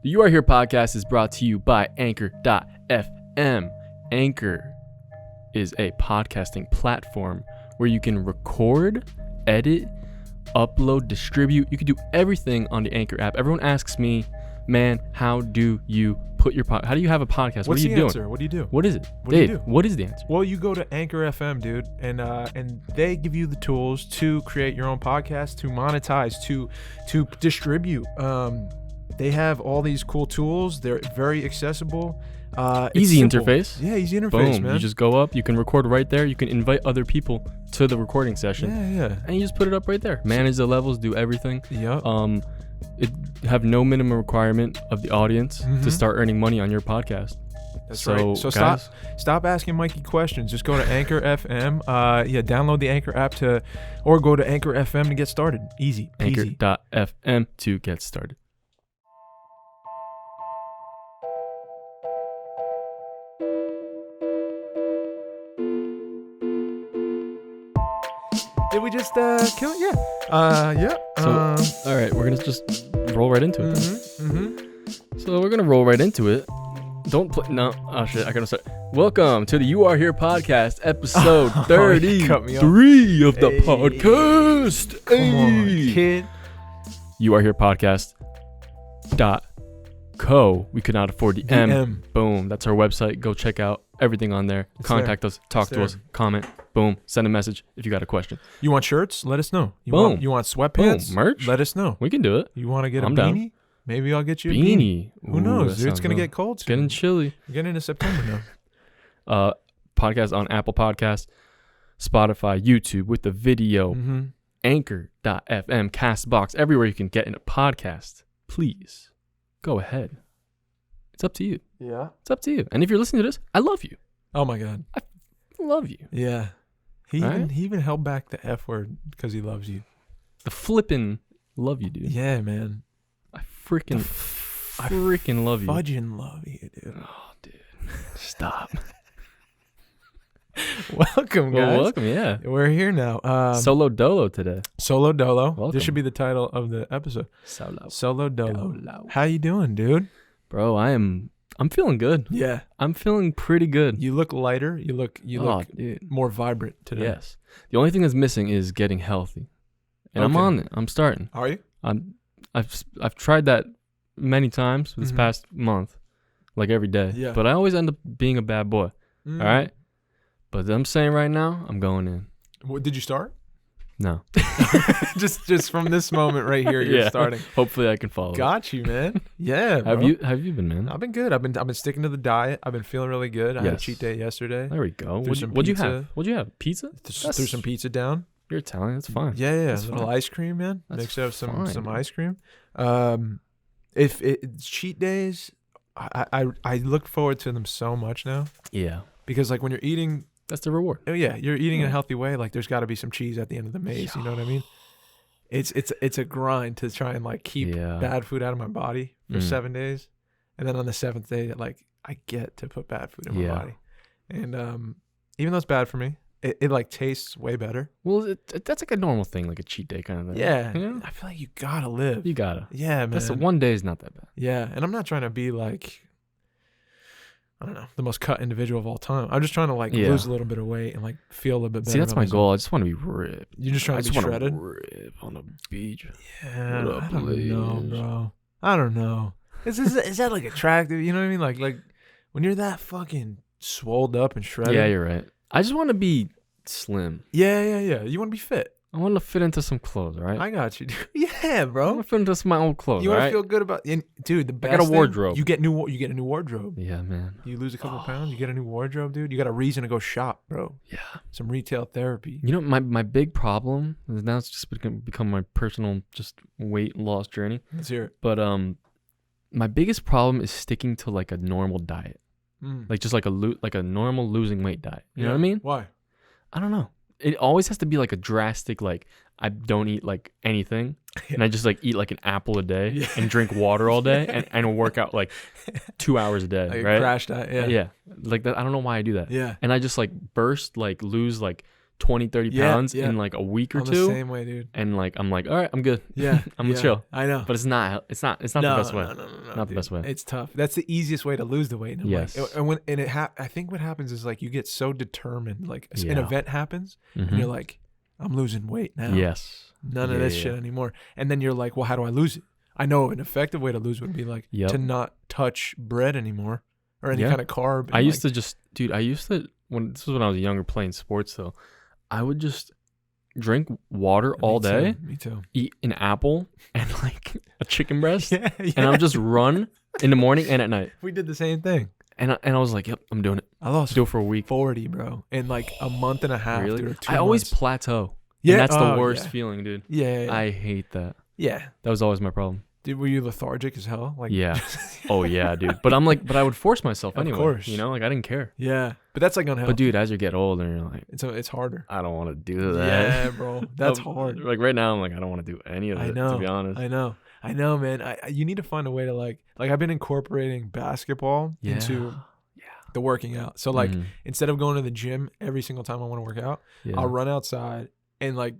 The You Are Here podcast is brought to you by Anchor.fm. Anchor is a podcasting platform where you can record, edit, upload, distribute. You can do everything on the Anchor app. Everyone asks me, man, how do you put your how do you have a podcast? What's what are you the doing? answer? What do you do? What is it? What Dave, do you do? What is the answer? Well, you go to Anchor FM, dude, and they give you the tools to create your own podcast, to monetize, to distribute. They have all these cool tools. They're very accessible. Easy simple. interface. Yeah, easy interface, Boom. man. You just go up. You can record right there. You can invite other people to the recording session. Yeah. And you just put it up right there. Manage the levels. Do everything. Yep. It have no minimum requirement of the audience to start earning money on your podcast. That's right. So guys, stop asking Mikey questions. Just go to Anchor FM. Download the Anchor app or go to Anchor FM to get started. Easy peasy. Anchor.fm to get started. Did we just kill it? Yeah. So, all right, we're gonna just roll right into it. So we're gonna roll right into it. Don't play. No. Oh shit! I gotta start. Welcome to the You Are Here podcast, episode 33 of the podcast. Come on, kid. You Are Here podcast. .co. We could not afford the M. Boom. That's our website. Go check out everything on there. Contact us. Talk to us. Comment. Boom. Send a message if you got a question. You want shirts? Let us know. You Boom. Want sweatpants? Boom. Merch? Let us know. We can do it. You want to get I'm a down. beanie? Maybe I'll get you a Beanie. Who knows, dude? It's going to get cold It's getting chilly. We're getting into September now. Podcast on Apple Podcasts, Spotify, YouTube with the video, Anchor.fm, Castbox, everywhere you can get in a podcast. Please go ahead. It's up to you. Yeah. It's up to you. And if you're listening to this, I love you. Oh my God. I love you. Yeah. He even held back the F word because he loves you. The flippin' love you, dude. Yeah, man. I freaking love you. Fudging love you, dude. Oh, dude. Stop. Welcome, guys. Well, welcome, yeah. We're here now. Solo Dolo today. Solo Dolo. Welcome. This should be the title of the episode. Solo Dolo. How you doing, dude? Bro, I'm feeling good. Yeah. I'm feeling pretty good. You look lighter. You look dude. more vibrant today. Yes. The only thing that's missing is getting healthy. And I'm on it. I'm starting. Are you? I've tried that many times this past month, like every day. Yeah. But I always end up being a bad boy. All right? But I'm saying right now, I'm going in. What, did you start? No. just from this moment right here, you're starting. Hopefully I can follow. Got you, man. Yeah. Have you been, man? I've been good. I've been sticking to the diet. I've been feeling really good. I had a cheat day yesterday. There we go. What'd you have? What'd you have? Pizza? Threw some pizza down. You're Italian. That's fine. Yeah. That's a little fine. ice cream, man. That's Mix it up some fine. ice cream. If it's cheat days, I look forward to them so much now. Yeah. Because like when you're eating, that's the reward. Oh yeah, you're eating in a healthy way. Like there's got to be some cheese at the end of the maze. You know what I mean? It's a grind to try and like keep bad food out of my body for 7 days, and then on the 7th day, like I get to put bad food in my body, and even though it's bad for me, it like tastes way better. Well, that's like a normal thing, like a cheat day kind of thing. Yeah, you know? I feel like you gotta live. You gotta. Yeah, man. That's one day is not that bad. Yeah, and I'm not trying to be like, I don't know, the most cut individual of all time. I'm just trying to like lose a little bit of weight and like feel a little bit better. See, that's my goal. I just want to be ripped. You're just trying to be shredded? Rip on the beach. Yeah, what up, I don't know, please? bro. I don't know. Is that like attractive? You know what I mean? Like when you're that fucking swolled up and shredded. Yeah, you're right. I just want to be slim. Yeah. You want to be fit. I want to fit into some clothes, all right? I got you, dude. Yeah, I bro. want to fit into some of my old clothes, You want right? to feel good about, dude. The best I got a thing, wardrobe. you get a new wardrobe. Yeah, man. You lose a couple pounds, you get a new wardrobe, dude. You got a reason to go shop, bro. Yeah. Some retail therapy. You know, my big problem is now it's just become my personal just weight loss journey. Let's hear it. But my biggest problem is sticking to like a normal diet, like just like a normal losing weight diet. You know what I mean? Why? I don't know. It always has to be like a drastic, like I don't eat like anything and I just like eat like an apple a day and drink water all day and work out like 2 hours a day, like right? A crash diet, Yeah. Like that. I don't know why I do that. Yeah. And I just like lose like 20, 30 pounds in like a week or two. The same way, dude. And like, I'm like, all right, I'm good. Yeah. I'm gonna chill. I know. But it's not the best way. not the best way. It's tough. That's the easiest way to lose the weight. And yes. I think what happens is like you get so determined. Like an event happens, and you're like, I'm losing weight now. Yes. None of this shit anymore. And then you're like, well, how do I lose it? I know an effective way to lose would be like to not touch bread anymore or any kind of carb. I used to when this was when I was younger playing sports though, I would just drink water all day. Me too. Eat an apple and like a chicken breast. Yeah. And I would just run in the morning and at night. We did the same thing. And I was like, yep, I'm doing it. I lost do it for a week. 40, bro. In like a month and a half. Really? Dude, or 2 I always months. plateau. Yeah. And that's the worst feeling, dude. Yeah. I hate that. Yeah. That was always my problem. Dude, were you lethargic as hell? Like, yeah. Oh yeah, dude. But I would force myself anyway. Of course. You know, like I didn't care. Yeah. But that's like unhealthy. But dude, as you get older, you're like, it's harder. I don't want to do that. Yeah, bro. That's hard. Like right now, I'm like, I don't want to do any of it. To be honest. I know, man. You need to find a way to like I've been incorporating basketball into the working out. So like instead of going to the gym every single time I want to work out, I'll run outside and like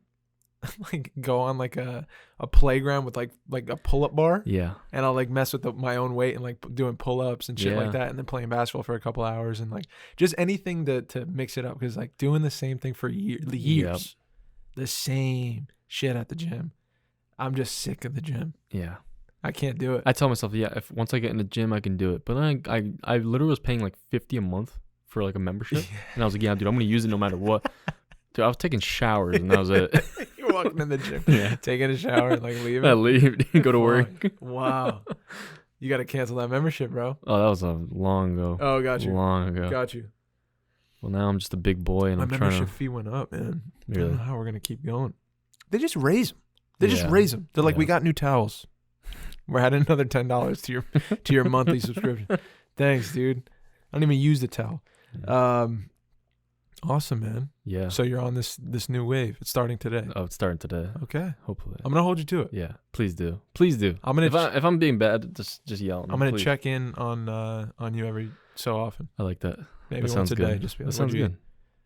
go on like a playground with like a pull-up bar. Yeah. And I'll like mess with my own weight and like doing pull-ups and shit like that, and then playing basketball for a couple hours and like just anything to mix it up, because like doing the same thing for years, the same shit at the gym. I'm just sick of the gym. Yeah. I can't do it. I tell myself, if once I get in the gym, I can do it. But then I literally was paying like $50 a month for like a membership, and I was like, yeah, dude, I'm gonna use it no matter what. Dude, I was taking showers and that was it. You're walking in the gym, taking a shower, and like leaving. I leave, go to work. Wow. You got to cancel that membership, bro. Oh, that was long ago. Oh, got you. Long ago. Got you. Well, now I'm just a big boy, and my membership fee went up, man. Really? I don't know how we're gonna keep going. They just raise them. They're like, we got new towels. We're adding another $10 to your monthly subscription. Thanks, dude. I don't even use the towel. Awesome, man. Yeah. So you're on this new wave. It's starting today. Oh, it's starting today. Okay. Hopefully. I'm gonna hold you to it. Yeah. Please do. Please do. I'm gonna. If I'm being bad, just yell at me. I'm gonna please. check in on you every so often. I like that. Maybe that once a day. Just be like, that sounds good.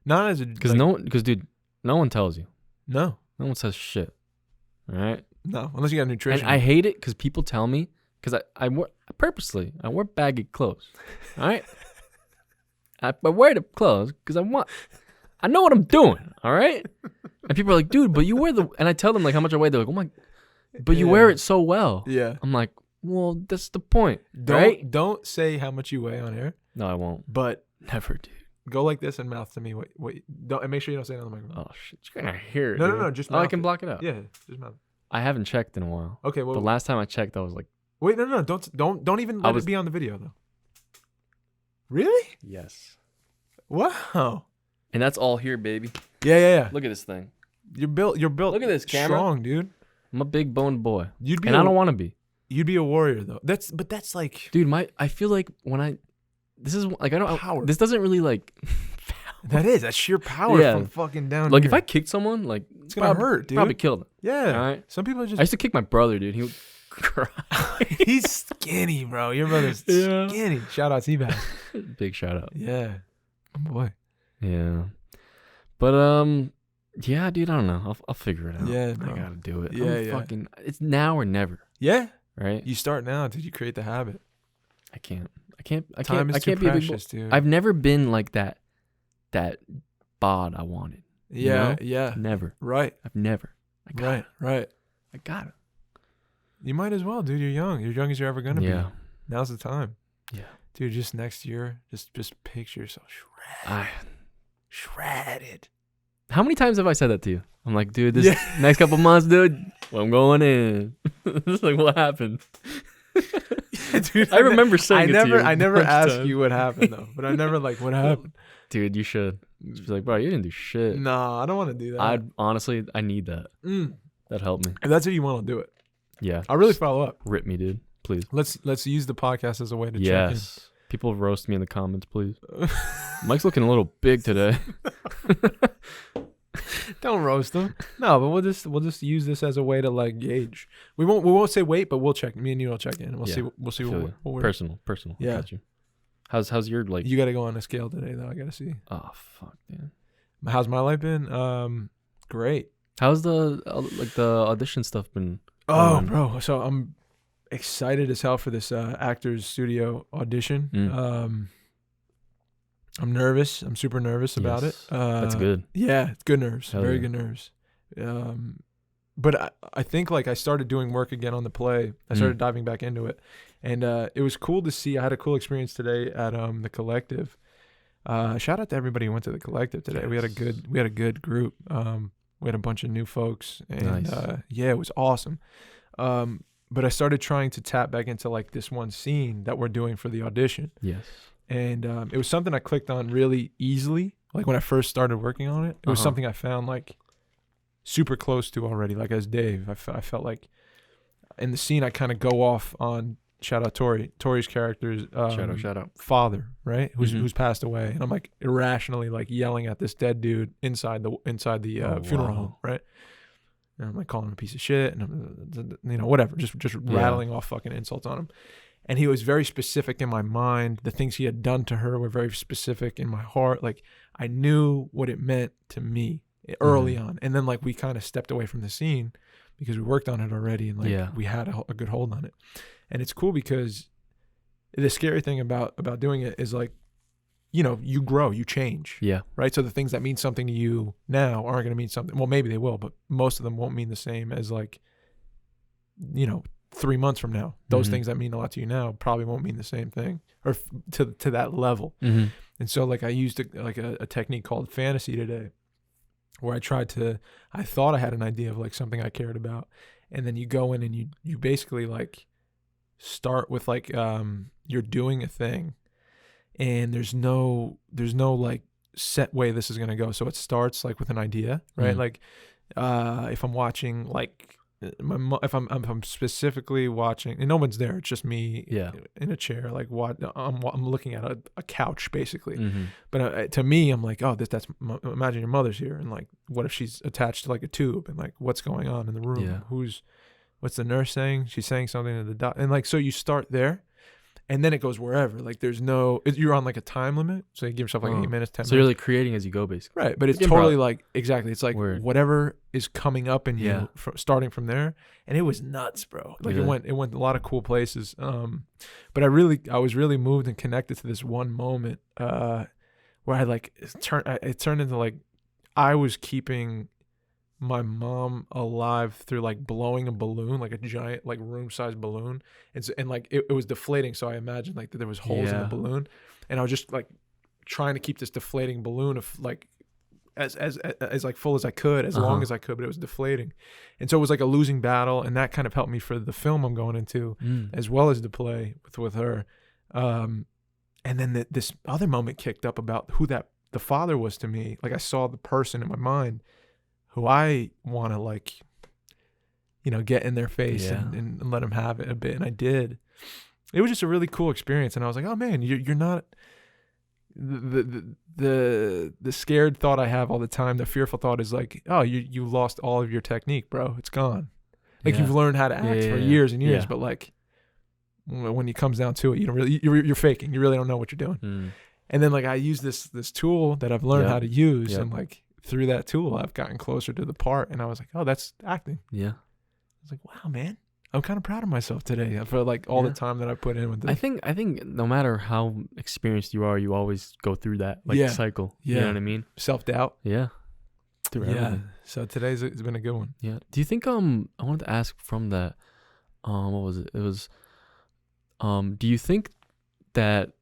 Not as a because dude, no one tells you. No one says shit. All right. No, unless you got nutrition. And I hate it because people tell me, because I wear baggy clothes. All right. I wear the clothes because I know what I'm doing, all right? And people are like, dude, but you wear and I tell them like how much I weigh. They're like, oh my, but you wear it so well. Yeah. I'm like, well, that's the point, right? Don't say how much you weigh on air. No, I won't. But never, dude. Go like this and mouth to me. Wait. Don't, and make sure you don't say it on the microphone. Oh shit, you're gonna hear it. No. Just mouth I can block it out. Yeah, just mouth. I haven't checked in a while. Okay, well, the last time I checked, I was like, wait, no, don't even let it be on the video though. Really? Yes. Wow. And that's all here, baby. Yeah. Look at this thing. You're built. Look at this camera. Strong, dude. I'm a big boned boy. I don't want to be. You'd be a warrior though. That's like, dude. I feel like this is like power. This doesn't really like. That's sheer power from fucking down. Like here. If I kicked someone, like it's gonna hurt, dude. Probably kill them. Yeah. All right. Some people just. I used to kick my brother, dude. He would cry. He's skinny, bro. Your brother's skinny. Shout out T-Bag. Big shout out. Yeah. Oh boy. Yeah. But yeah, dude. I don't know. I'll figure it out. Yeah. I gotta do it. Yeah. Fucking. It's now or never. Yeah. Right. You start now until you create the habit. I can't Time is too be precious, dude. I've never been like that bod I wanted. Yeah, you know? Never. Right. I've never. Right. I got it. You might as well, dude. You're young. You're young as you're ever gonna be. Now's the time. Yeah. Dude, just next year, just picture yourself shredded. How many times have I said that to you? I'm like, dude, this next couple months, dude, I'm going in. It's like, what happened? Dude, I remember saying it to you. I never asked you what happened though, but I never like what happened. Dude, you should. Just be like, bro, you didn't do shit. No, I don't want to do that. Honestly, I need that. That'd help me. If that's what you want to do it. Yeah. I'll really follow up. Rip me, dude. Please. Let's use the podcast as a way to check in. People roast me in the comments, please. Mike's looking a little big today. Don't roast them. No, but we'll just use this as a way to like gauge. We won't say wait, but we'll check. Me and you will check in. And we'll see what we're personal. Yeah. I got you. How's your like? You got to go on a scale today though. I got to see. Oh fuck, man. How's my life been? Great. How's the audition stuff been? Oh, bro. So excited as hell for this Actors Studio audition. I'm nervous. I'm super nervous about it. That's good. Yeah, it's good nerves. Hell Very yeah. good nerves. But I think like I started doing work again on the play. I started diving back into it, and it was cool to see. I had a cool experience today at the Collective. Shout out to everybody who went to the Collective today. Yes. We had a good group. We had a bunch of new folks, and nice. Yeah, it was awesome. But I started trying to tap back into like this one scene that we're doing for the audition. Yes. And it was something I clicked on really easily. Like when I first started working on it, it was something I found like super close to already. Like as Dave, I felt like in the scene I kind of go off on, shout out Tori's character's shout out father, right? Who's passed away, and I'm like irrationally like yelling at this dead dude inside the funeral home, right? And I'm like calling him a piece of shit, and I'm, whatever, just rattling off fucking insults on him. And he was very specific in my mind. The things he had done to her were very specific in my heart. Like I knew what it meant to me early on. And then like we kind of stepped away from the scene because we worked on it already, and like we had a good hold on it. And it's cool because the scary thing about doing it is like, you grow, you change. Yeah. Right. So the things that mean something to you now aren't going to mean something. Well, maybe they will, but most of them won't mean the same as like, 3 months from now. Those things that mean a lot to you now probably won't mean the same thing or to that level. And so like I used a technique called fantasy today, where I thought I had an idea of like something I cared about. And then you go in and you basically like start with like, you're doing a thing and there's no like set way this is going to go. So it starts like with an idea, right? Like, if I'm watching like, if I'm specifically watching, and no one's there, it's just me in a chair, like I'm looking at a couch basically. But to me, I'm like, oh, that's imagine your mother's here, and like, what if she's attached to like a tube, and like, what's going on in the room? What's the nurse saying? She's saying something to the doctor, and like, so you start there. And then it goes wherever. Like you're on like a time limit. So you give yourself like 8 minutes, 10 minutes. So you're like creating as you go, basically. Right. But it's totally like, exactly. It's like whatever is coming up in you starting from there. And it was nuts, bro. Like it went a lot of cool places. But I was really moved and connected to this one moment where it turned into like, I was keeping my mom alive through like blowing a balloon, like a giant like room-sized balloon, and like it was deflating. So I imagined like that there was holes in the balloon, and I was just like trying to keep this deflating balloon of like as like full as I could, as long as I could, but it was deflating. And so it was like a losing battle, and that kind of helped me for the film I'm going into, as well as the play with her. And then this other moment kicked up about who the father was to me. Like I saw the person in my mind who I want to like, get in their face and let them have it a bit. And I did. It was just a really cool experience. And I was like, oh man, you're not the scared thought I have all the time. The fearful thought is like, oh, you lost all of your technique, bro. It's gone. Like you've learned how to act for years and years, but like when it comes down to it, you don't really, you're faking. You really don't know what you're doing. And then like I use this tool that I've learned how to use, and like, through that tool, I've gotten closer to the part, and I was like, "Oh, that's acting." Yeah, I was like, "Wow, man, I'm kind of proud of myself today for like all the time that I put in with this." I think no matter how experienced you are, you always go through that cycle. Yeah, you know what I mean? Self-doubt. Yeah, through everything. So today's it's been a good one. Yeah. Do you think I wanted to ask from that? What was it? It was do you think that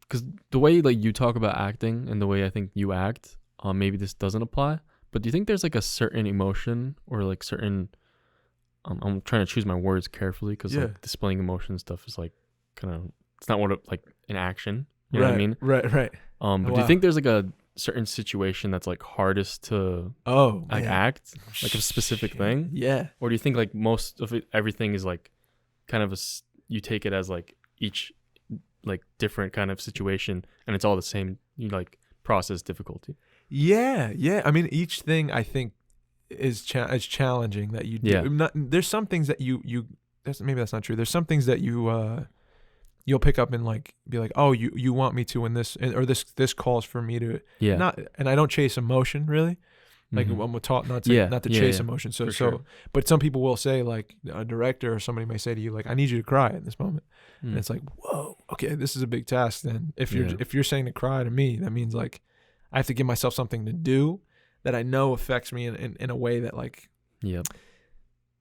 because the way like you talk about acting and the way I think you act. Maybe this doesn't apply, but do you think there's like a certain emotion or like certain, I'm trying to choose my words carefully because like displaying emotion stuff is like kind of, it's not like an action, you know what I mean? Right. But do you think there's like a certain situation that's like hardest to act, like a specific thing? Yeah. Or do you think like most of it, everything is like kind of you take it as like each like different kind of situation and it's all the same, you like process difficulty? Yeah. I mean, each thing I think is challenging that you do. There's some things that maybe that's not true. There's some things that you'll pick up and like be like, oh, you want me to in this, or this calls for me to. Yeah. And I don't chase emotion really, Like I'm taught not to chase emotion. So but some people will say, like a director or somebody may say to you, like, I need you to cry in this moment. And it's like, whoa, okay, this is a big task. Then if you're saying to cry to me, that means like I have to give myself something to do that I know affects me in a way that, like,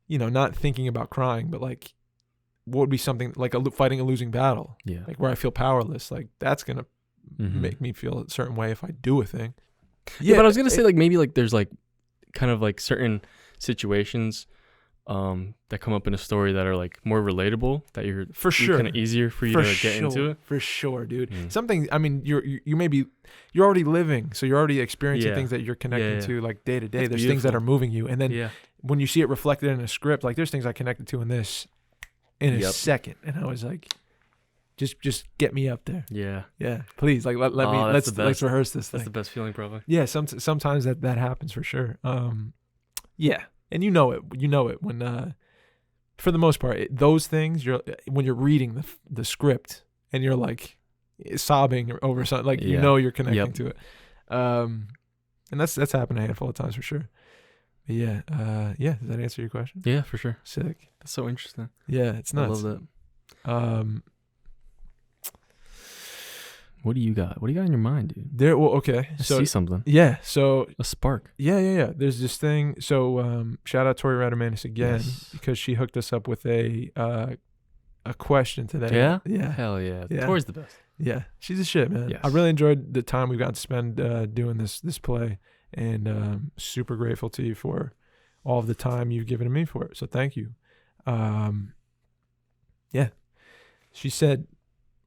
not thinking about crying, but like what would be something like fighting a losing battle, like where I feel powerless. Like that's gonna make me feel a certain way if I do a thing. Yeah, but I was gonna say, like, maybe like there's like kind of like certain situations that come up in a story that are like more relatable, that you're kind of easier for you to get into it. For sure, dude. Something, I mean, you're already living, so you're already experiencing things that you're connecting to, like day to day. There's things that are moving you, and then when you see it reflected in a script, like there's things I connected to in this in a second, and I was like, just get me up there. Yeah, please, like let me let's rehearse this thing. That's the best feeling, probably. Yeah, sometimes that happens for sure. Yeah, and you know it when for the most part those things, when you're reading the script and you're like sobbing over something, like you're connecting to it. And that's happened a handful of times for sure. But does that answer your question? Yeah, for sure. Sick. That's so interesting. Yeah, it's nuts. I love that. What do you got? What do you got in your mind, dude? Okay. I see something. Yeah. So a spark. Yeah. There's this thing. So shout out Tori Radamanis again, because she hooked us up with a question today. Yeah. Yeah. Hell yeah. Tori's the best. Yeah, she's a shit, man. Yes. I really enjoyed the time we got to spend doing this play, and super grateful to you for all of the time you've given to me for it. So thank you. She said,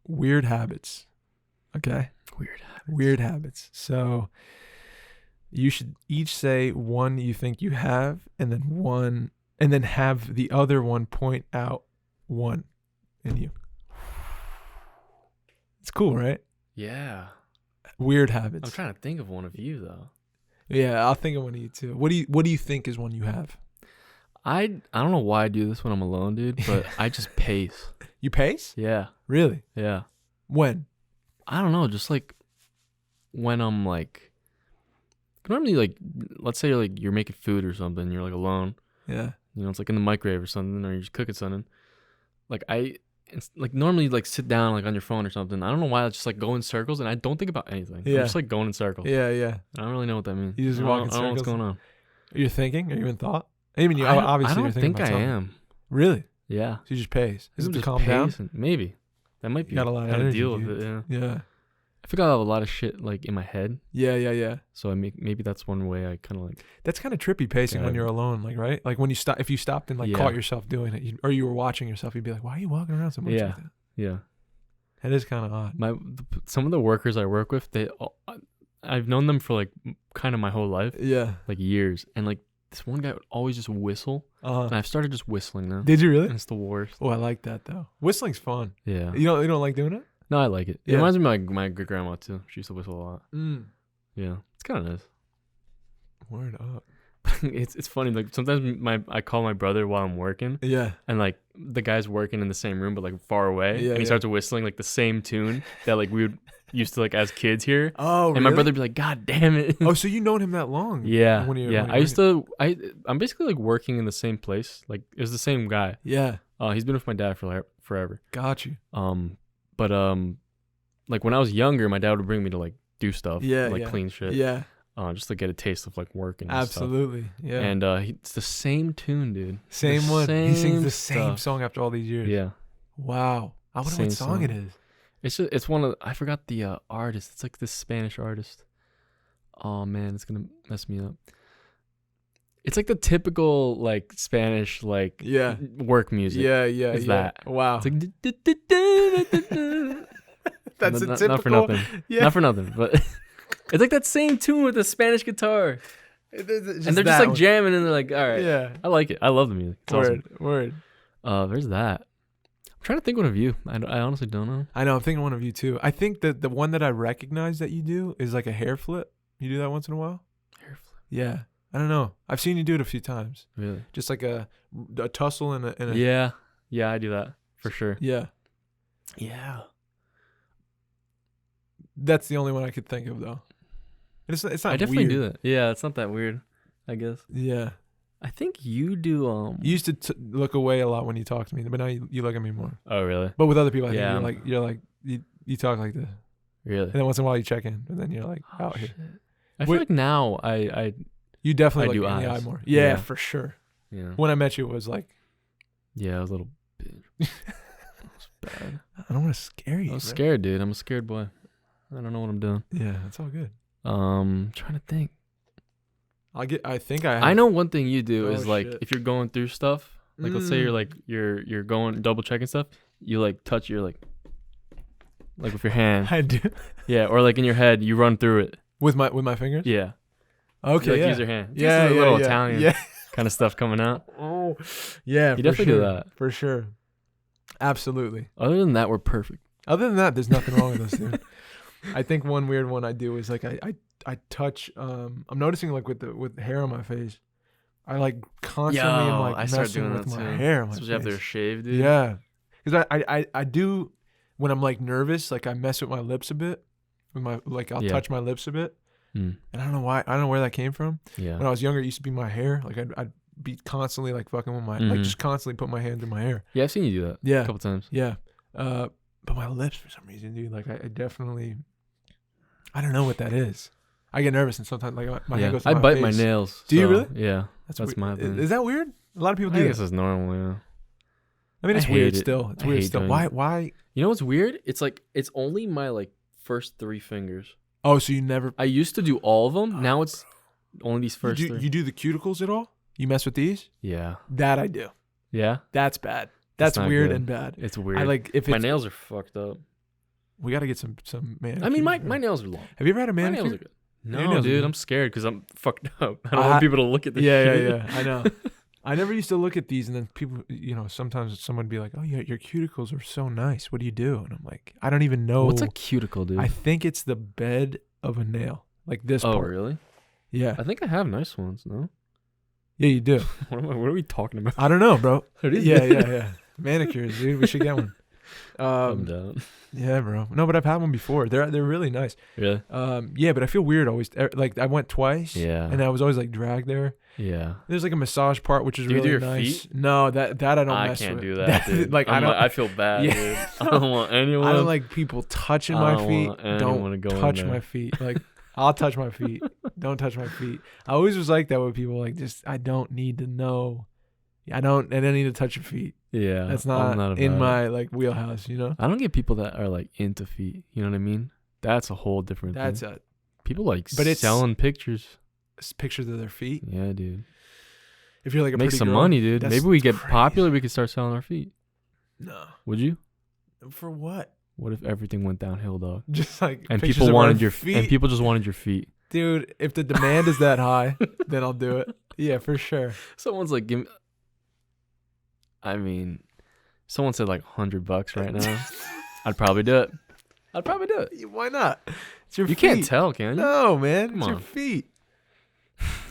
weird habits. Okay. Weird habits. So you should each say one you think you have, and then have the other one point out one in you. It's cool, right? Yeah. Weird habits. I'm trying to think of one of you, though. Yeah, I'll think of one of you too. What do you think is one you have? I don't know why I do this when I'm alone, dude, but I just pace. You pace? Yeah. Really? Yeah. When? I don't know, just like when I'm like, normally, like, let's say you're making food or something, you're like alone. Yeah. It's like in the microwave or something, or you're just cooking something. Like it's like normally like sit down like on your phone or something. I don't know why I just like go in circles and I don't think about anything. Yeah. I'm just like going in circles. Yeah. I don't really know what that means. You just walk in circles. I don't know what's going on. Are you thinking? Are you in thought? I mean, obviously you're thinking about something. I am. Really? Yeah. So you just pace. Is it to just calm down? Maybe. That might be. You got a lot of how energy, to deal dude. with it. Yeah. I think I have a lot of shit like in my head. Yeah. So maybe that's one way I kind of like. That's kind of trippy pacing when you're alone, like, right? Like when you stop, if you stopped and like caught yourself doing it, or you were watching yourself, you'd be like, why are you walking around so much like that? Yeah. That is kind of odd. Some of the workers I work with, I've known them for like kind of my whole life. Yeah. Like years. And like this one guy would always just whistle. And I've started just whistling now. Did you really? And it's the worst. Oh, I like that though. Whistling's fun. Yeah. You don't like doing it? No, I like it. It reminds me of my great grandma too. She used to whistle a lot. Yeah. It's kind of nice. Word up. It's funny, like sometimes I call my brother while I'm working. Yeah. And like the guy's working in the same room but like far away. Yeah, and he starts whistling like the same tune that like we would used to like as kids hear. Oh, and really? my brother'd be like, God damn it. Oh, so you known him that long? Yeah. I'm basically like working in the same place. Like it was the same guy. Yeah. He's been with my dad for like forever. Got you. But like when I was younger, my dad would bring me to like do stuff. Yeah. Like clean shit. Yeah. Just to get a taste of like work and absolutely stuff. Yeah. And it's the same tune, dude. Same one. He sings the same song after all these years. Yeah. Wow. I wonder what song it is. It's one of, I forgot the artist. It's like this Spanish artist. Oh man, it's gonna mess me up. It's like the typical like Spanish like work music. Yeah. It's that. Wow. It's like that's a typical. Not for nothing. Yeah. Not for nothing, but. It's like that same tune with the Spanish guitar. And they're just like jamming and they're like, all right. Yeah. I like it. I love the music. It's Word. There's that. I'm trying to think one of you. I honestly don't know. I know. I'm thinking one of you too. I think that the one that I recognize that you do is like a hair flip. You do that once in a while? Hair flip? Yeah. I don't know. I've seen you do it a few times. Really? Just like a tussle and a. Yeah. Yeah, I do that for sure. Yeah. Yeah. That's the only one I could think of though. It's not I definitely weird. do that. Yeah, it's not that weird. I guess. Yeah. I think you do. You used to look away a lot when you talk to me, but now you look at me more. Oh, really? But with other people, I think Yeah, you talk like this, really. and then once in a while you check in, and then you're like out Shit. here. I feel like now I You definitely I look do me in the eye eyes. more. Yeah, Yeah. for sure. yeah When I met you, it was like, yeah I was a little bit. It was bad. I don't want to scare you. I was man. scared, dude. I'm a scared boy. I don't know what I'm doing. Yeah, it's all good. Trying to think. I think I have. I know one thing you do Oh, is like shit. if you're going through stuff, like let's say you're like you're going double checking stuff, you like touch your like with your hand. I do. Yeah, or like in your head, you run through it. With my fingers? Yeah. Okay, You, like, yeah. use your hand. Yeah, Just a yeah, little yeah. Italian Yeah. kind of stuff coming out. Oh, yeah. You for definitely sure. do that. For sure. Absolutely. Other than that, we're perfect. Other than that, there's nothing wrong with us, dude. I think one weird one I do is like I touch. I'm noticing like with hair on my face, I like constantly am like I start messing doing with that my too. hair on my Especially after a face. shave, dude. Yeah, because I do when I'm like nervous, like I mess with my lips a bit. With my I'll Yeah. touch my lips a bit, Mm. and I don't know why. I don't know where that came from. Yeah. When I was younger, it used to be my hair. Like I'd be constantly like fucking with my like Mhm. just constantly put my hand through my hair. Yeah, I've seen you do that. Yeah. A couple times. Yeah. But my lips for some reason, dude. Like I definitely, I don't know what that is. I get nervous and sometimes like my hand goes to I my bite face. my nails. Do you so, really? Yeah. That's weird. my thing. Is that weird? A lot of people I do guess that. it's normal, yeah. I mean, it's I weird hate it. still. It's I weird hate still. doing Why? it. Why? You know what's weird? It's like it's only my like first 3 fingers. Oh, so you never. I used to do all of them. Now it's only these first you 3. do the cuticles at all? You mess with these? Yeah. That I do. Yeah. That's bad. That's not weird good. and bad. It's weird. I like if my it's, nails are fucked up. we got to get some man. I mean, my nails are long. Have you ever had a My manicure? nails are good. Your No, nails are dude, good. I'm scared because I'm fucked up. I don't want people to look at this Yeah, shit. yeah, yeah. I know. I never used to look at these, and then people, sometimes someone would be like, "Oh, yeah, your cuticles are so nice. What do you do?" And I'm like, I don't even know. What's a cuticle, dude? I think it's the bed of a nail, like this Oh, part. really? Yeah, I think I have nice ones, no? yeah, you do. What are we talking about? I don't know, bro. It is Yeah, good. yeah, yeah. Manicures, dude. We should get one. I'm down. Yeah, bro. No, but I've had one before. They're really nice. Really? Yeah, but I feel weird always. Like I went twice. Yeah. And I was always like dragged there. Yeah. There's like a massage part, which is Do you do really your nice. feet? No, that I don't I mess can't with. do that, dude. Like I don't. I feel bad, Yeah. dude. I don't want anyone. I don't like people touching I my don't feet. want anyone to go in Touch there. my feet. Like I'll touch my feet. Don't touch my feet. I always was like that with people. Like just I don't need to know. I don't need to touch your feet. Yeah. That's I'm not about in it. my like wheelhouse. You know. I don't get people that are like into feet. You know what I mean? That's a whole different That's thing. a People like but it's- selling pictures. pictures of their feet. Yeah, dude. If you're like a Make pretty some girl, money, dude. that's Maybe we get crazy. popular. We could start selling our feet. No. Would you? For what? What if everything went downhill, dog? Just like And pictures people of our wanted your feet. and people just wanted your feet. Dude, if the demand is that high, then I'll do it. Yeah, for sure. Someone's like, give me. I mean, someone said like $100 right now. I'd probably do it. I'd probably do it. Why not? It's your You feet. can't tell, can you? No, man. Come It's your on. feet.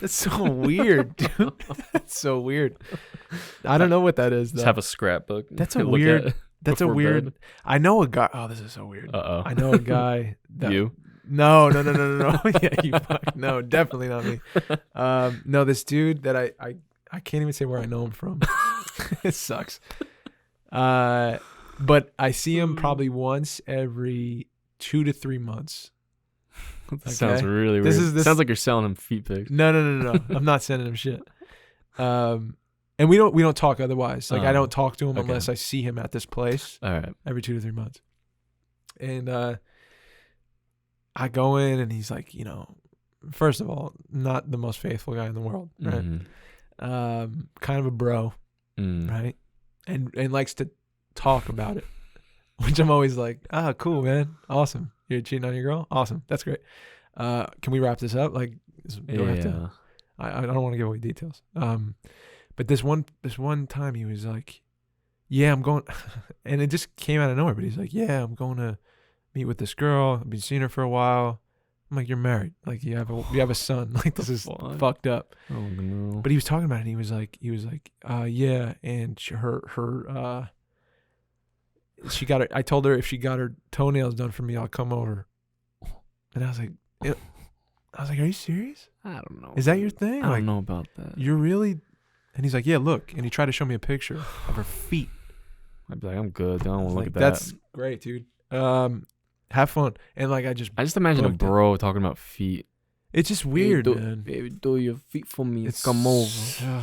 That's so weird, dude. That's so weird. I don't know what that is, though. Just have a scrapbook. That's a Look weird- at it That's a before weird. bed. I know a guy. Oh, this is so weird. Uh-oh. I know a guy that. You? No. Yeah, you fuck. No, definitely not me. No, this dude that I can't even say where I know him from. It sucks. But I see him probably once every 2 to 3 months. That sounds Okay. really weird. This- Sounds like you're selling him feet pics. No. I'm not sending him shit. And we don't talk otherwise. Like I don't talk to him okay. unless I see him at this place All right. every 2 to 3 months. And I go in and he's like, first of all, not the most faithful guy in the world, right? Mhm. Kind of a bro, Mm. right? And likes to talk about it, which I'm always like, cool, man, awesome. You're cheating on your girl, awesome, that's great. Can we wrap this up? Like, do I have to? Yeah. I don't want to give away details. But this one time he was like, yeah, I'm going, and it just came out of nowhere. But he's like, yeah, I'm going to meet with this girl. I've been seeing her for a while. I'm like, you're married. Like you have a son. Like this is Fuck. fucked up. Oh no. But he was talking about it. And he was like, yeah, and she got her. I told her if she got her toenails done for me, I'll come over. And I was like, I was like, are you serious? I don't know. Is that your thing? I like, don't know about that. You're really... And he's like, yeah, look. And he tried to show me a picture of her feet. I'd be like, I'm good. I don't want to look at that. That's great, dude. Have fun. And like, I just imagine a bro talking about feet. It's just weird, hey, man. Baby, do your feet for me. Come over.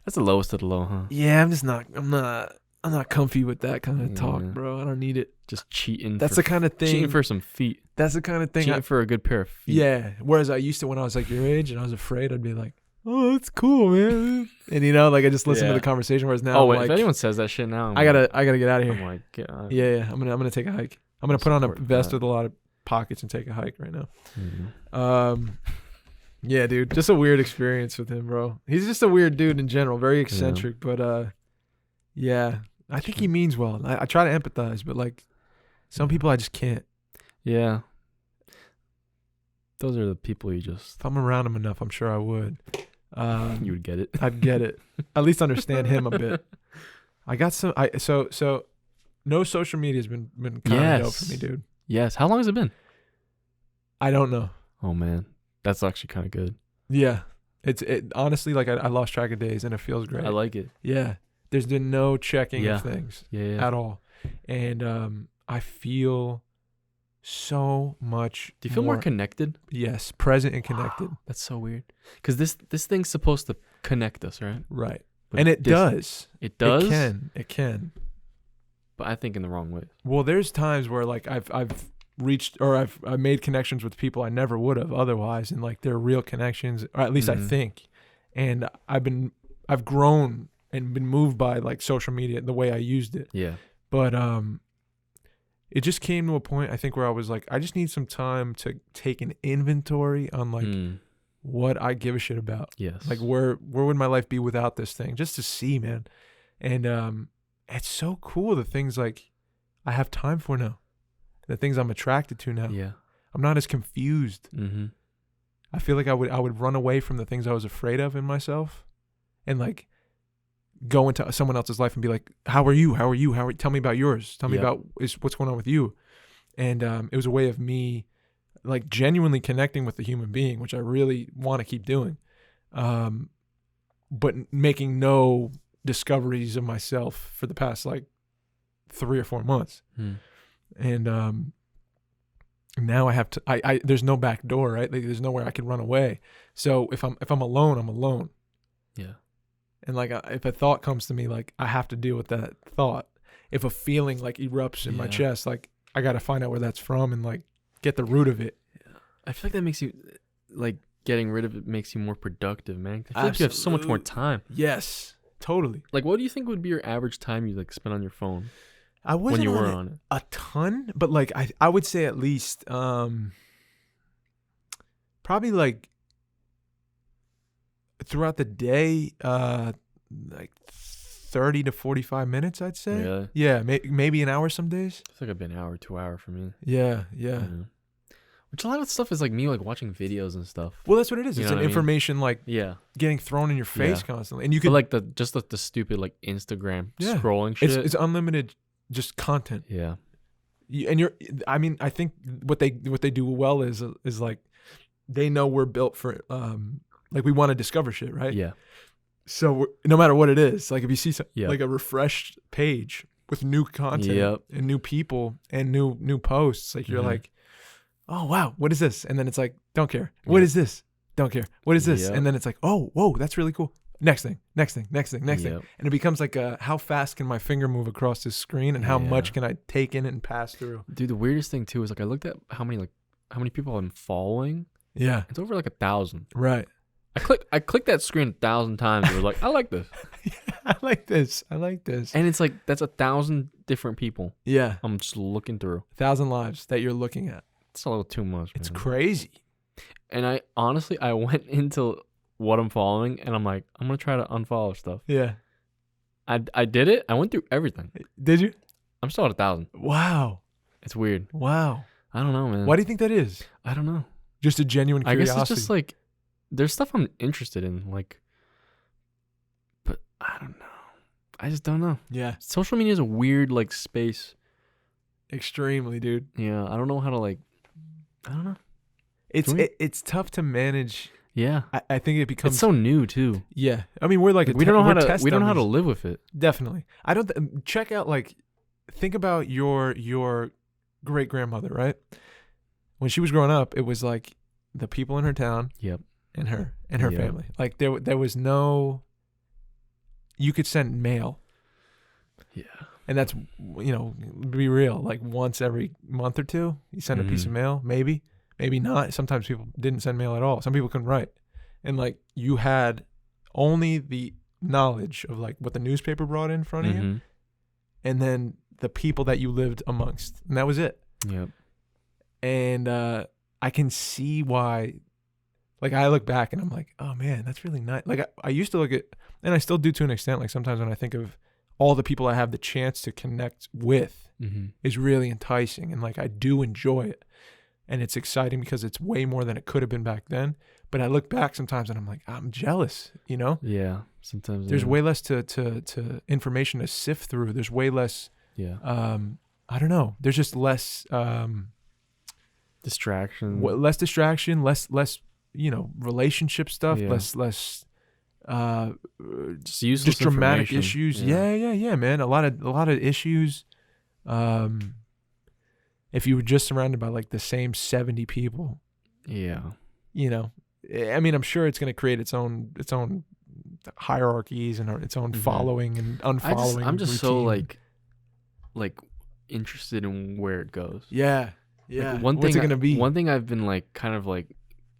That's the lowest of the low, huh? Yeah, I'm not comfy with that kind of talk, bro. I don't need it. Just cheating. That's the kind of thing. Cheating for some feet. That's the kind of thing. Cheating for a good pair of feet. Yeah. Whereas I used to, when I was like your age and I was afraid, I'd be like, oh, that's cool, man. And you know, like I just listen to the conversation. Whereas now, wait, if anyone says that shit now, I gotta get out of here. I'm like, get out. Yeah. I'm gonna take a hike. I'm gonna put on a vest with a lot of pockets and take a hike right now. Mm-hmm. Yeah, dude, just a weird experience with him, bro. He's just a weird dude in general, very eccentric, but yeah, I think he means well. I try to empathize, but like some people I just can't. Yeah. Those are the people you just... If I'm around him enough, I'm sure I would. You would get it. I'd get it. At least understand him a bit. I got some... So no social media has been kind of dope for me, dude. Yes. How long has it been? I don't know. Oh, man. That's actually kind of good. Yeah. It honestly, like I lost track of days and it feels great. I like it. Yeah. There's been no checking of things at all. And I feel so much. Do you feel more connected? Yes, present and connected. Wow, that's so weird. Because this thing's supposed to connect us, right? Right. But and it does. It does? It can. But I think in the wrong way. Well, there's times where like I've reached or I've made connections with people I never would have otherwise, and like they're real connections, or at least I think. And I've grown and been moved by like social media, the way I used it. Yeah. But it just came to a point, I think, where I was like, I just need some time to take an inventory on like what I give a shit about. Yes. Like where would my life be without this thing? Just to see, man. And it's so cool, the things like I have time for now. The things I'm attracted to now. Yeah. I'm not as confused. Mm-hmm. I feel like I would run away from the things I was afraid of in myself, and like go into someone else's life and be like, how are you? Tell me about yours. Tell me about what's going on with you. And it was a way of me like genuinely connecting with the human being, which I really want to keep doing. But making no discoveries of myself for the past like 3 or 4 months. And now I have to, I there's no back door, right? Like, there's nowhere I can run away. So if I'm alone, I'm alone. Yeah. And like, if a thought comes to me, like I have to deal with that thought. If a feeling like erupts in my chest, like I got to find out where that's from and like get the root of it. Yeah. I feel like that makes you like getting rid of it makes you more productive, man. I feel like you have so much more time. Yes, totally. Like, what do you think would be your average time you like spend on your phone? I wasn't when you were on it a ton, but like I would say at least probably like throughout the day, like 30 to 45 minutes, I'd say. Really? Yeah, maybe an hour some days. I feel like it'd be an hour, 2 hour for me. Yeah. Which a lot of stuff is like me like watching videos and stuff. Well, that's what it is. It's an information like getting thrown in your face constantly, and you could like the stupid like Instagram scrolling shit. It's unlimited, just content. Yeah. I think what they do well is like they know we're built for like we want to discover shit, right? Yeah. So no matter what it is, like if you see like a refreshed page with new content and new people and new posts, like you're like, oh wow, what is this? And then it's like, don't care. What is this? Don't care. What is this? And then it's like, oh whoa, that's really cool. Next thing. And it becomes like how fast can my finger move across this screen, and how much can I take in it and pass through? Dude, the weirdest thing too is like I looked at how many people I'm following. Yeah. It's over like 1,000. Right. I clicked that screen 1,000 times. It was like, I like this. I like this. And it's like that's 1,000 different people. Yeah. I'm just looking through 1,000 lives that you're looking at. It's a little too much, man. It's crazy. And I honestly went into what I'm following and I'm like, I'm gonna try to unfollow stuff. Yeah. I did it. I went through everything. Did you? I'm still at 1,000. Wow. It's weird. Wow. I don't know, man. Why do you think that is? I don't know. Just a genuine curiosity. I guess it's just like there's stuff I'm interested in, like, but I don't know. I just don't know. Yeah. Social media is a weird like space. Extremely, dude. Yeah. I don't know how to like I don't know. It's tough to manage. Yeah. I think it becomes It's so new too. Yeah. I mean, we're like we don't know how to live with it. Definitely. I don't check out like think about your great grandmother, right? When she was growing up, it was like the people in her town. Yep. And her family. Like there was no. You could send mail. Yeah. And that's, be real. Like once every month or two, you send a piece of mail. Maybe not. Sometimes people didn't send mail at all. Some people couldn't write, and like you had only the knowledge of like what the newspaper brought in front of you, and then the people that you lived amongst, and that was it. Yep. And I can see why. Like I look back and I'm like, oh man, that's really nice. Like I used to look at, and I still do to an extent. Like sometimes when I think of all the people I have the chance to connect with, is really enticing, and like I do enjoy it, and it's exciting because it's way more than it could have been back then. But I look back sometimes and I'm like, I'm jealous, Yeah, sometimes there's way less to information to sift through. There's way less. Yeah. I don't know. There's just less distraction. Less distraction. Less. Relationship stuff. Yeah. Less. Just useless just dramatic information. issues. Yeah, man. A lot of issues. If you were just surrounded by like the same 70 people. Yeah. I mean, I'm sure it's going to create its own hierarchies and its own following and unfollowing. I'm just routine. so like interested in where it goes. Yeah. Like, What's it going to be? One thing I've been like kind of like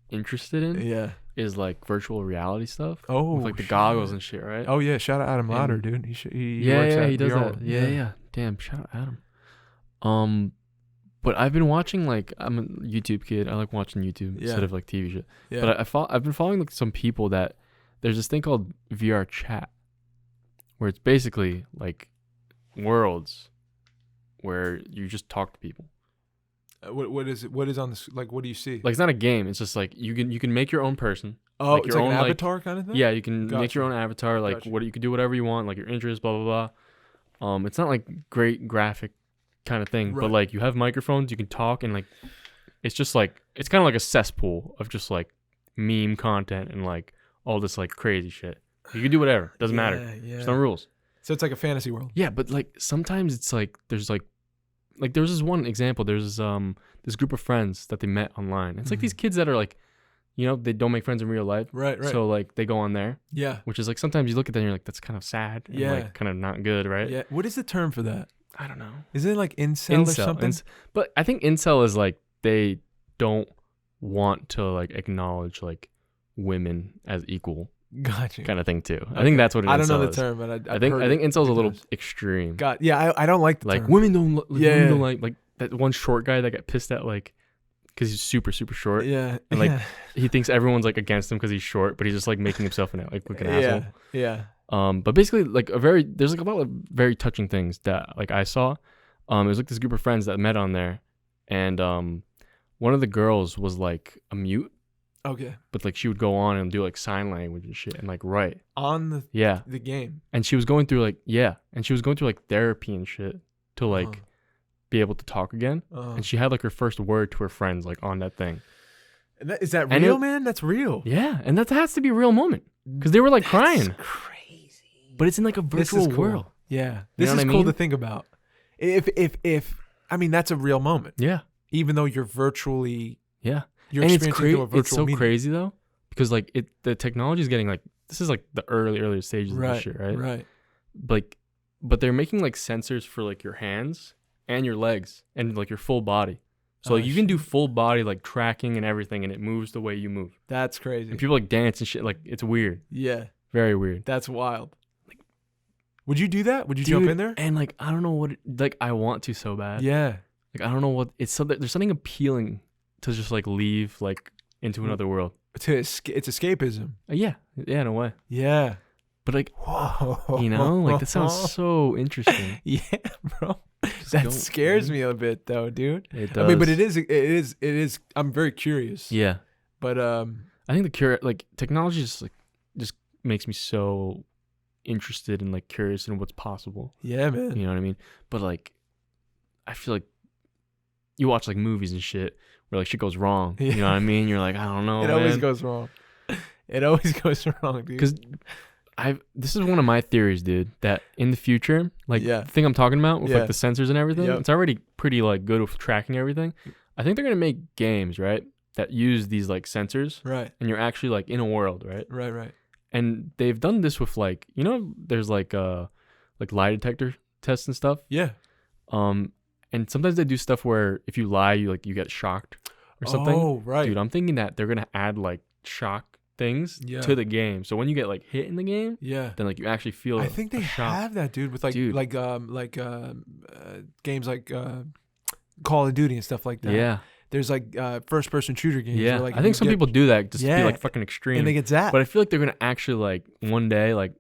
interested in. Yeah. Is like virtual reality stuff. Oh, with like the goggles and shit, right? Oh yeah, shout out Adam Lauder, dude. He he does that. Yeah. Damn, shout out Adam. But I've been watching like I'm a YouTube kid. I like watching YouTube instead of like TV shit. Yeah. But I've been following like some people that there's this thing called VR chat, where it's basically like worlds where you just talk to people. What is it? What is on this? Like, what do you see? Like, it's not a game. It's just like you can make your own person. Oh, like it's like an avatar kind of thing. Yeah, you can make your own avatar. Like, what you can do whatever you want. Like your interests, blah blah blah. It's not like great graphic kind of thing, but like you have microphones, you can talk, and like it's just like it's kind of like a cesspool of just like meme content and like all this like crazy shit. You can do whatever. Doesn't matter. Yeah. There's no rules. So it's like a fantasy world. Yeah, but like sometimes it's like there's like there's this one example. There's this group of friends that they met online. It's like these kids that are like, they don't make friends in real life. Right. So like they go on there. Yeah. Which is like sometimes you look at that and you're like, that's kind of sad. And like kind of not good, right? Yeah. What is the term for that? I don't know. Is it like incel or something? But I think incel is like they don't want to like acknowledge like women as equal. Gotcha. Kind of thing too. Okay. I think that's what I don't know the term, but I think incel's a little extreme. I don't like the like term. Women don't like that one short guy that got pissed at like because he's super super short. Yeah. And like he thinks everyone's like against him because he's short, but he's just like making himself an asshole. Yeah. But basically like there's like a lot of very touching things that like I saw. It was like this group of friends that met on there, and one of the girls was like a mute. Okay. But like she would go on and do like sign language and shit and like write on the game. And she was going through like like therapy and shit to like be able to talk again. And she had like her first word to her friends like on that thing. Is that real, man? That's real. Yeah, and that has to be a real moment because they were like crying. Crazy. But it's in like a virtual world. Yeah, this is cool to think about. If I mean that's a real moment. Yeah. Even though you're virtually. Yeah. You're experiencing it's so crazy though, because like the technology is getting like this is like the early stages of this shit, right? Right. But they're making like sensors for like your hands and your legs and like your full body, so like you can do full body like tracking and everything, and it moves the way you move. That's crazy. And people like dance and shit. Like it's weird. Yeah. Very weird. That's wild. Like, would you do that? Would you jump in there? And like I don't know what like I want to so bad. Yeah. Like I don't know what it's so there's something appealing to just like leave like into another world. It's escapism. Yeah, in a way. Yeah, but like, like that sounds so interesting. Yeah, bro. That scares me a bit though, dude. It does. I mean, but it is. I'm very curious. Yeah, but I think technology just makes me so interested and like curious in what's possible. Yeah, man. You know what I mean? But like, I feel like you watch like movies and shit where like shit goes wrong. You know what I mean? You're like, I don't know. It always goes wrong. It always goes wrong, dude. Because this is one of my theories, dude, that in the future, like the thing I'm talking about with like the sensors and everything, it's already pretty like good with tracking everything. I think they're going to make games, right, that use these like sensors. Right. And you're actually like in a world, right? Right. And they've done this with like, you know, there's like lie detector tests and stuff. Yeah. And sometimes they do stuff where if you lie, you get shocked or something. Oh, right. Dude, I'm thinking that they're going to add like shock things to the game. So when you get like hit in the game, then like you actually feel I think they have that, dude, with like games like Call of Duty and stuff like that. Yeah. There's like first person shooter games. Yeah. Where, like, I think some people do that just to be like fucking extreme. And they get zapped. But I feel like they're going to actually like one day like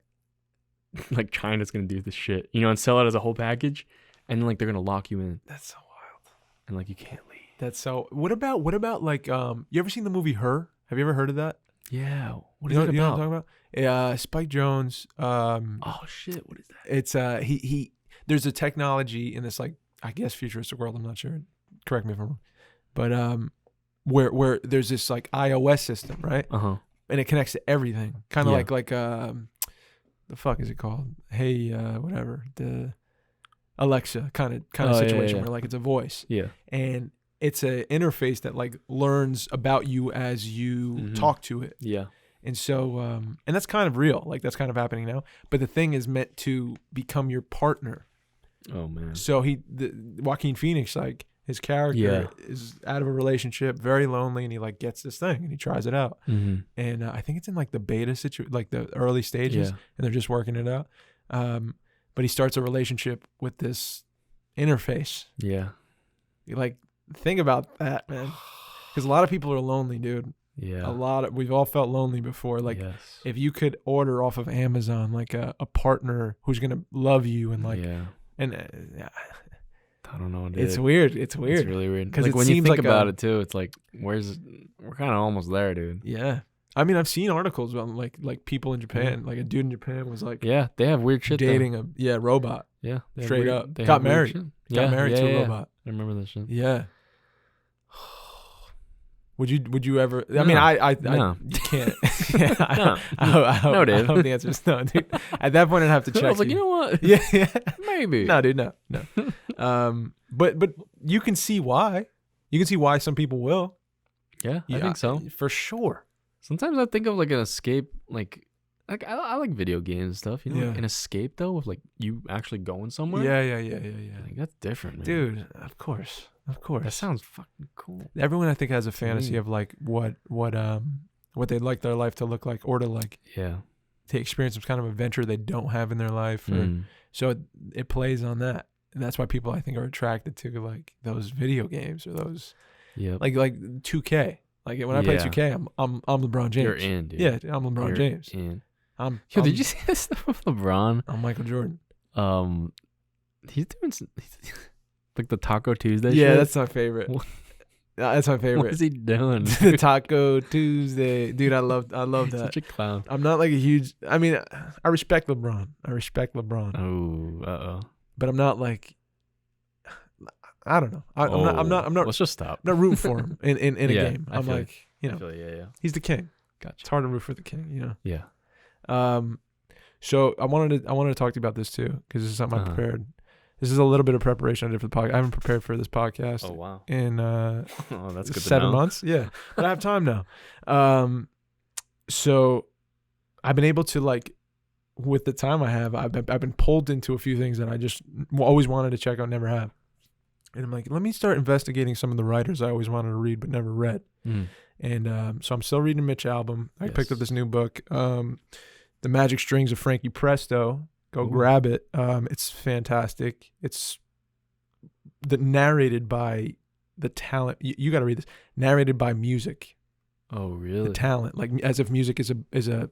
China's going to do this shit, you know, and sell it as a whole package. And like they're going to lock you in. That's so wild. And like you can't leave. That's so. What about like you ever seen the movie Her? Have you ever heard of that? Yeah. What is it about? You know what I'm talking about? Spike Jonze. Oh shit! What is that? It's he. There's a technology in this like I guess futuristic world. I'm not sure. Correct me if I'm wrong. But where there's this like iOS system, right? And it connects to everything. Kind of like the fuck is it called? Hey, whatever, the Alexa kind of situation where like it's a voice. Yeah. And it's an interface that like learns about you as you talk to it. Yeah. And so, and that's kind of real. Like that's kind of happening now. But the thing is meant to become your partner. Oh man. So Joaquin Phoenix, like his character is out of a relationship, very lonely, and he like gets this thing and he tries it out. And I think it's in like the beta situation, like the early stages, and they're just working it out. But he starts a relationship with this interface. Yeah. Like think about that, man. Because a lot of people are lonely, dude. Yeah. We've all felt lonely before. Like if you could order off of Amazon, like a partner who's going to love you and like, and I don't know. Dude. It's weird. It's really weird. Because like when you think about it too, it's like, we're kind of almost there, dude. Yeah. I mean, I've seen articles about like people in Japan, like a dude in Japan was like, they have weird shit. Dating a robot. Yeah. Straight up. Got married. Got married to a robot. I remember that shit. Yeah. Would you ever? I mean, I you can't. No, Dave. I hope the answer is no, dude. At that point, I'd have to check. I was like, you know what? Yeah, maybe. No, dude, no. But you can see why. You can see why some people will. Yeah, I think so for sure. Sometimes I think of like an escape, like I like video games and stuff. You know, like an escape though, of like you actually going somewhere. Yeah. Like, that's different, man. Dude. Of course. That sounds fucking cool. Everyone I think has a fantasy of like what they'd like their life to look like or to like to experience some kind of adventure they don't have in their life. So it plays on that. And that's why people I think are attracted to like those video games or those like 2K. Like when I play 2K, I'm LeBron James. You're in, dude. Yeah, I'm LeBron James. In. Did you see this stuff with LeBron? I'm Michael Jordan. He's doing like the Taco Tuesday. Yeah, shit? that's my favorite. That's my favorite. What is he doing? The Taco Tuesday, dude. I love that. Such a clown. I'm not like a huge. I mean, I respect LeBron. Oh, But I'm not like. I don't know. I'm not. Let's just stop. I'm not rooting for him in a game. I'm like, you know, he's the king. Gotcha. It's hard to root for the king, you know. Yeah. So I wanted to talk to you about this too because this is something I prepared. This is a little bit of preparation I did for the podcast. I haven't prepared for this podcast. Oh wow. In that's good. 7 months. Yeah, but I have time now. So I've been able to like, with the time I have, I've been pulled into a few things that I just always wanted to check out, never have. And I'm like, let me start investigating some of the writers I always wanted to read but never read. And so I'm still reading Mitch Albom. I picked up this new book, The Magic Strings of Frankie Presto. Go grab it. It's fantastic. It's narrated by the talent. You got to read this. Narrated by music. Oh, really? The talent, like as if music is a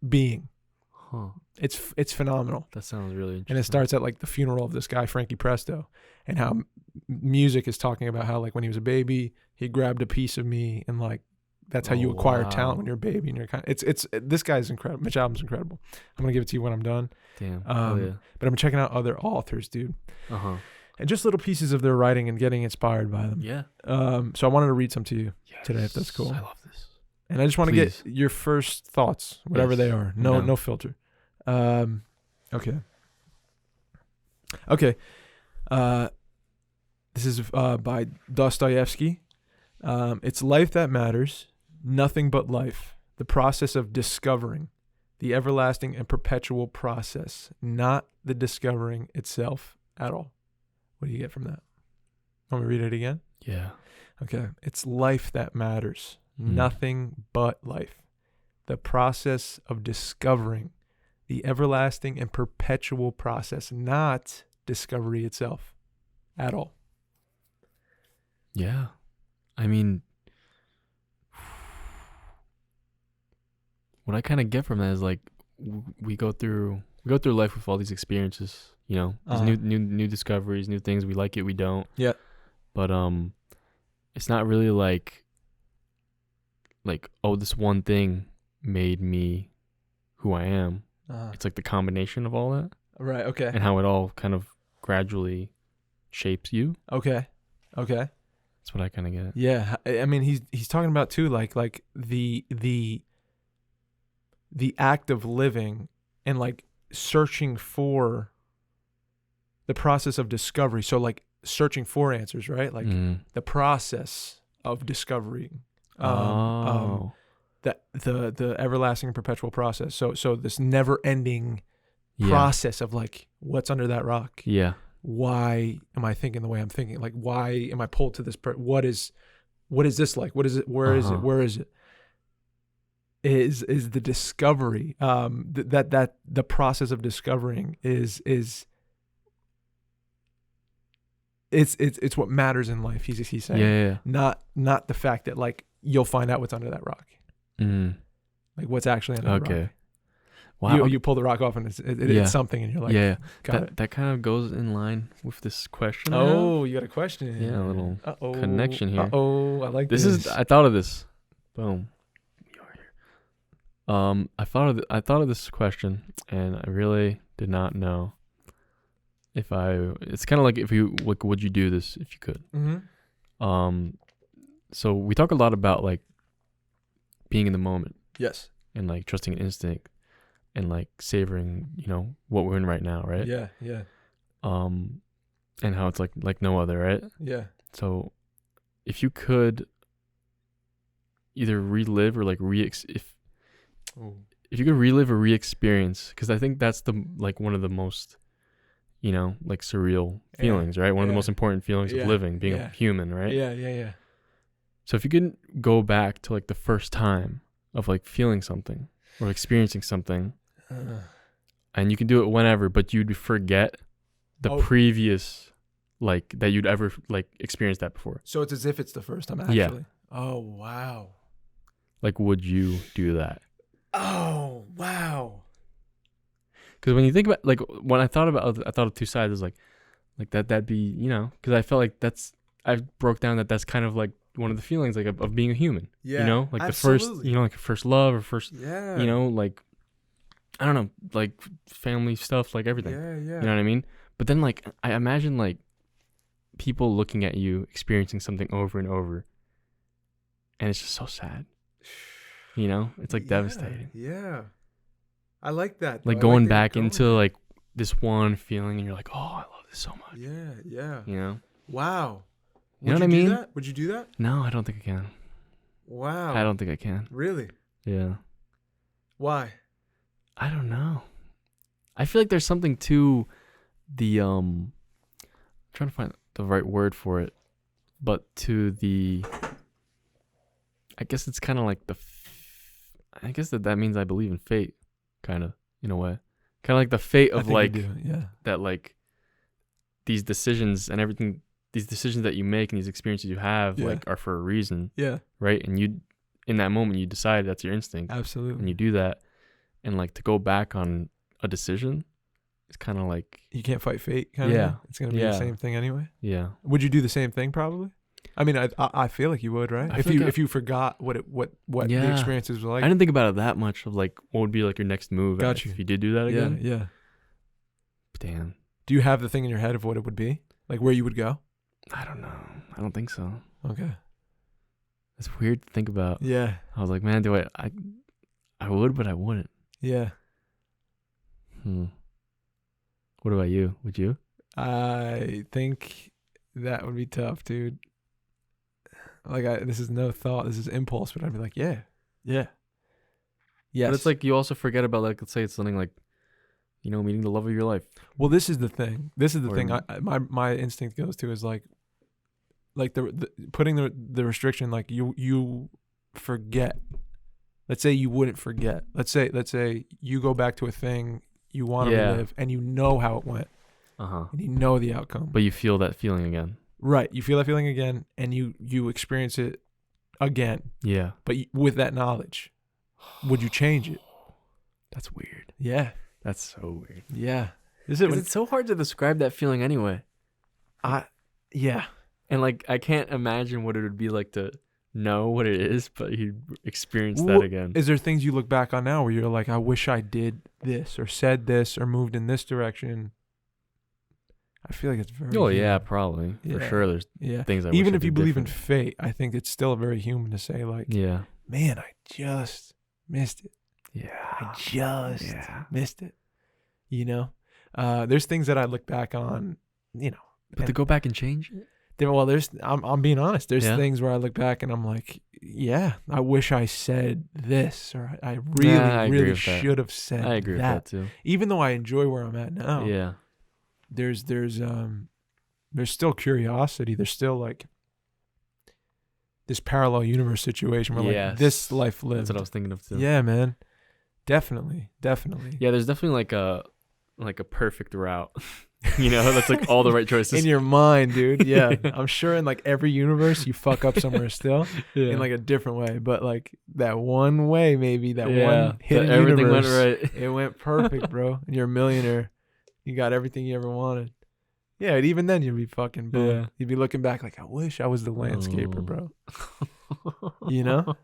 being. Huh. It's phenomenal. That sounds really interesting. And it starts at like the funeral of this guy Frankie Presto, and how music is talking about how like when he was a baby he grabbed a piece of me, and like that's how you acquire talent when you're a baby, and you're kind of, this guy's incredible. Mitch Albom's incredible. I'm gonna give it to you when I'm done. Damn. But I'm checking out other authors, dude. and just little pieces of their writing and getting inspired by them. Yeah. So I wanted to read some to you today, if that's cool. I love this. And I just want to get your first thoughts, whatever they are. No filter. Okay. This is by Dostoevsky. It's life that matters, nothing but life. The process of discovering, the everlasting and perpetual process, not the discovering itself at all. What do you get from that? Want me to read it again? Yeah. Okay. It's life that matters, nothing but life. The process of discovering, the everlasting and perpetual process, not discovery itself at all. Yeah. I mean, what I kind of get from that is like we go through life with all these experiences, you know, these new discoveries, new things. We like it, we don't. Yeah. But it's not really like oh, this one thing made me who I am. It's like the combination of all that. Right. Okay. And how it all kind of gradually shapes you. Okay. That's what I kind of get. Yeah. I mean, he's talking about too, like the act of living and like searching for the process of discovery. So like searching for answers, right? Like the process of discovery. That the everlasting and perpetual process. So this never ending process of like, what's under that rock? Yeah. Why am I thinking the way I'm thinking? Like, why am I pulled to this? What is this like? What is it? Where is it? Where is it? Is the discovery, that the process of discovering is it's what matters in life. He's saying, yeah. Not the fact that like you'll find out what's under that rock. Like what's actually under the rock. Wow. You pull the rock off and it's something, and you're like, that kind of goes in line with this question. Oh, you got a question? Yeah, a little connection here. I like this. I thought of this. Boom. I thought of this question, and I really did not know if it's kind of like would you do this if you could? Mm-hmm. So we talk a lot about like being in the moment. Yes. And like trusting an instinct and like savoring, you know, what we're in right now, right? Yeah. And how it's like no other, right? Yeah. So if you could either relive or like if you could relive or re-experience, because I think that's the like one of the most, you know, like surreal feelings, right? One of the most important feelings of living, being a human, right? Yeah. So if you could go back to like the first time of like feeling something or experiencing something, and you can do it whenever, but you'd forget the previous, like that you'd ever like experienced that before. So it's as if it's the first time, actually. Yeah. Oh, wow. Like, would you do that? Oh, wow. Because when you think about, like, when I thought of two sides, is like that'd be, you know, because I felt like I broke down that's kind of like one of the feelings like of being a human. Yeah. You know, like absolutely. The first, you know, like first love or first, you know, like, I don't know, like family stuff, like everything. Yeah. You know what I mean? But then like, I imagine like people looking at you experiencing something over and over, and it's just so sad. You know, it's like devastating. Yeah. I like that. Like going back into like this one feeling, and you're like, oh, I love this so much. Yeah. You know? Wow. You know what I mean? Would you do that? No, I don't think I can. Wow. I don't think I can. Really? Yeah. Why? I don't know. I feel like there's something to the I'm trying to find the right word for it, but to the, I guess it's kind of like I guess that means I believe in fate, kind of, in a way. Kind of like the fate of like, that like these decisions and everything, these decisions that you make and these experiences you have like are for a reason. Yeah. Right? And you, in that moment, you decide that's your instinct. Absolutely. And you do that. And like to go back on a decision, it's kind of like, you can't fight fate, kind of. It's gonna be the same thing anyway. Yeah. Would you do the same thing? Probably. I mean, I feel like you would, right? If you forgot what the experiences were like. I didn't think about it that much of like what would be like your next move. Got you. If you did do that again. Yeah. Damn. Do you have the thing in your head of what it would be? Like where you would go? I don't know. I don't think so. Okay. It's weird to think about. Yeah. I was like, man, I would, but I wouldn't. Yeah. What about you? Would you? I think that would be tough, dude. Like, this is no thought. This is impulse, but I'd be like, yeah. Yes. But it's like you also forget about, like, let's say it's something like, you know, meeting the love of your life. Well, this is the thing. My instinct goes to is like the putting the restriction, like you forget. Let's say you wouldn't forget. Let's say you go back to a thing you want to relive and you know how it went. And you know the outcome. But you feel that feeling again. Right. You feel that feeling again and you experience it again. Yeah. But with that knowledge, would you change it? That's weird. Yeah. That's so weird. Yeah. It's so hard to describe that feeling anyway. Yeah. And like, I can't imagine what it would be like to know what it is, but you experience that again. Is there things you look back on now where you're like, I wish I did this or said this or moved in this direction? I feel like it's very human. Yeah, probably. For sure there's things I wish even I if you did believe different. in fate, I think it's still very human to say like, man, I just missed it. Yeah. I just missed it. You know? There's things that I look back on, you know. But to go back and change it? I'm being honest. There's things where I look back and I'm like, yeah, I wish I said this, or I really should have said that. I agree with that too. Even though I enjoy where I'm at now. Yeah. There's still curiosity. There's still like this parallel universe situation where like this life lived. That's what I was thinking of too. Yeah, man. Definitely. Yeah, there's definitely like a perfect route. You know, that's like all the right choices. In your mind, dude. Yeah. I'm sure in like every universe you fuck up somewhere still in like a different way. But like that one way, maybe that one hidden everything universe, went right. It went perfect, bro. And you're a millionaire. You got everything you ever wanted. Yeah, and even then you'd be fucking bummed. Yeah. You'd be looking back like, I wish I was the landscaper, bro. You know?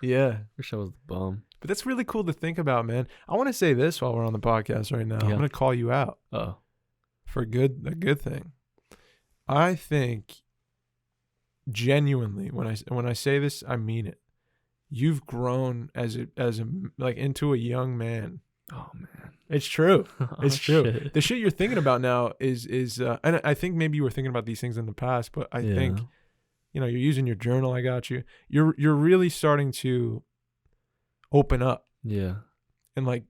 Yeah. Wish I was the bum. But that's really cool to think about, man. I want to say this while we're on the podcast right now. I'm going to call you out. For a good thing. I think genuinely when I say this, I mean it. You've grown as a like into a young man. Oh man. It's true. It's true. Shit. The shit you're thinking about now is and I think maybe you were thinking about these things in the past, but I think, you know, you're using your journal. I got you. You're really starting to open up. Yeah. And like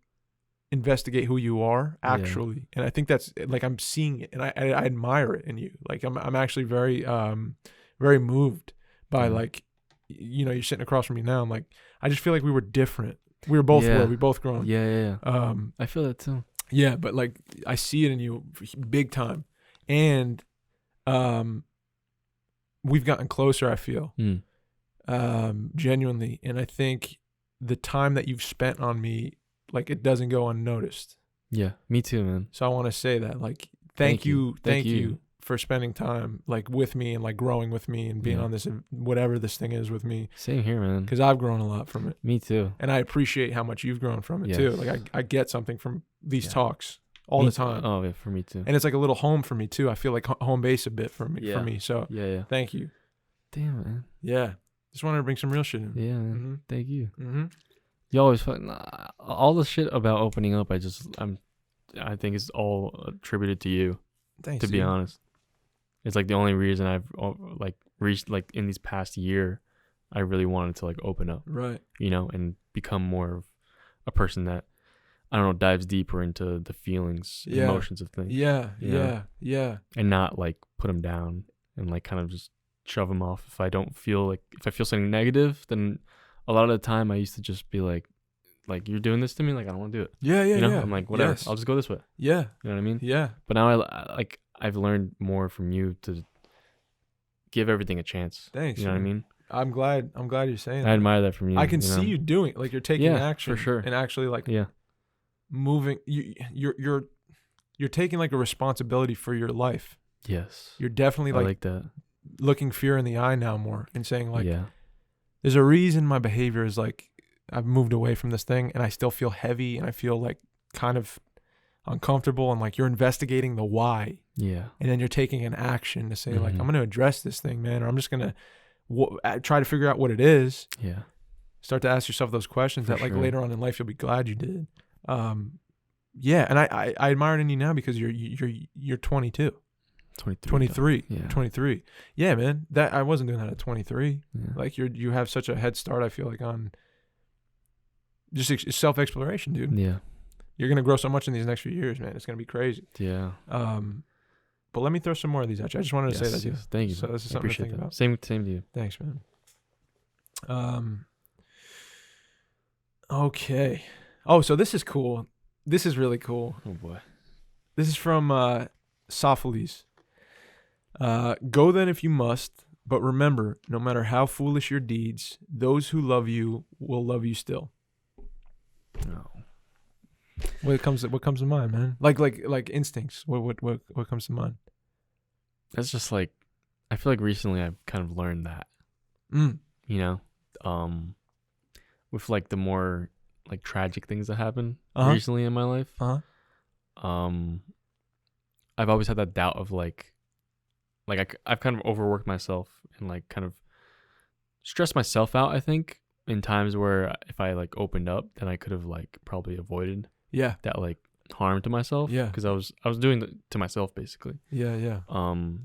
investigate who you are actually. And I think that's like, I'm seeing it and I admire it in you. Like I'm actually very very moved by like, you know, you're sitting across from me now. I'm like, I just feel like we were different. We were both we both grown. Yeah. I feel that too. Yeah, but like I see it in you big time. And we've gotten closer, I feel. Genuinely. And I think the time that you've spent on me, like it doesn't go unnoticed. Yeah, me too, man. So I want to say that, like, thank you for spending time like with me and like growing with me and being on this, whatever this thing is with me. Same here, man. Because I've grown a lot from it. Me too. And I appreciate how much you've grown from it too. Like I get something from these talks all the time. Oh yeah, for me too. And it's like a little home for me too. I feel like home base a bit for me. So thank you. Damn, man. Yeah. Just wanted to bring some real shit in. Yeah, man. Mm-hmm. Thank you. Mm-hmm. You always all the shit about opening up. I think it's all attributed to you. Thanks. To be honest, it's like the only reason I've like reached like in these past year, I really wanted to like open up. Right. You know, and become more of a person that, I don't know, dives deeper into the feelings, and emotions of things. Yeah. Yeah. And not like put them down and like kind of just shove them off. If I feel something negative, then a lot of the time I used to just be like you're doing this to me, like I don't want to do it. Yeah, you know? I'm like, whatever. Yes. I'll just go this way. Yeah. You know what I mean? Yeah. But now I've learned more from you to give everything a chance. Thanks. You know what I mean? I'm glad you're saying that. I admire that from you. I can see you doing it. Like you're taking action for sure. And actually like moving. You're taking like a responsibility for your life. Yes. You're definitely like that. Looking fear in the eye now more and saying like, there's a reason my behavior is like, I've moved away from this thing and I still feel heavy and I feel like kind of uncomfortable, and like you're investigating the why Yeah. And then you're taking an action to say like, I'm going to address this thing, man, or I'm just going to try to figure out what it is. Yeah. Start to ask yourself those questions that like sure. later on in life you'll be glad you did. Yeah, and I admire it in you now because you're 22. 23. Yeah. 23. Yeah, man. That I wasn't doing that at 23. Yeah. Like you have such a head start, I feel like, on just self-exploration, dude. Yeah. You're going to grow so much in these next few years, man. It's going to be crazy. Yeah. But let me throw some more of these at you. I just wanted to say that to you. Thank you. So this is something to think about. Same to you. Thanks, man. Okay. Oh, so this is cool. This is really cool. Oh boy. This is from Sophocles. Go then if you must, but remember, no matter how foolish your deeds, those who love you will love you still. No. What comes to mind, man? Like instincts. What comes to mind? That's just like, I feel like recently I've kind of learned that. You know, with like the more like tragic things that happen recently in my life. I've always had that doubt of like I've kind of overworked myself and like kind of stressed myself out, I think, in times where if I like opened up, then I could have like probably avoided that like harm to myself. Yeah. Because I was doing it to myself basically. Yeah.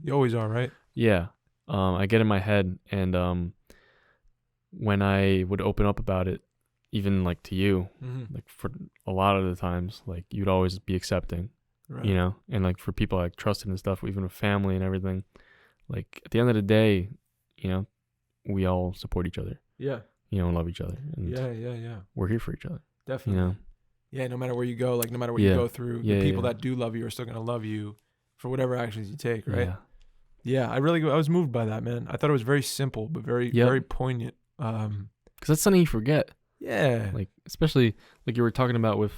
You always are, right? Yeah. I get in my head, and when I would open up about it, even like to you, like for a lot of the times, like you'd always be accepting. Right. You know, and like for people I trusted and stuff, even with family and everything, like at the end of the day, you know, we all support each other. Yeah. You know, and love each other. And yeah. We're here for each other. Definitely. You know? Yeah, no matter where you go, like no matter what you go through, the people that do love you are still gonna love you for whatever actions you take, right? Yeah. I was moved by that, man. I thought it was very simple, but very poignant. Because that's something you forget. Yeah. Like especially like you were talking about with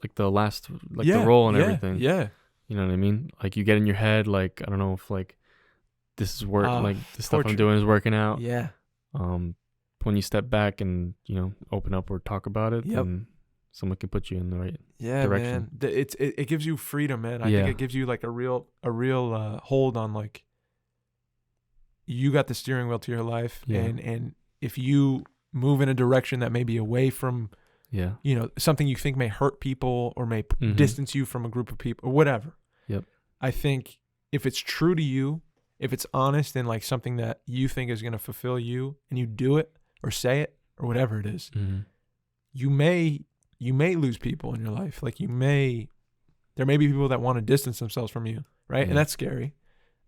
like the last like the role and everything. Yeah. You know what I mean? Like you get in your head, like I don't know if like this is work like the stuff I'm doing is working out. Yeah. When you step back and, you know, open up or talk about it, then someone can put you in the right direction. Man. It gives you freedom, man. I think it gives you like a real hold on like you got the steering wheel to your life, and if you move in a direction that may be away from you know, something you think may hurt people or may distance you from a group of people or whatever. Yep. I think if it's true to you, if it's honest and like something that you think is going to fulfill you, and you do it or say it or whatever it is, you may lose people in your life. Like there may be people that want to distance themselves from you, right? And that's scary.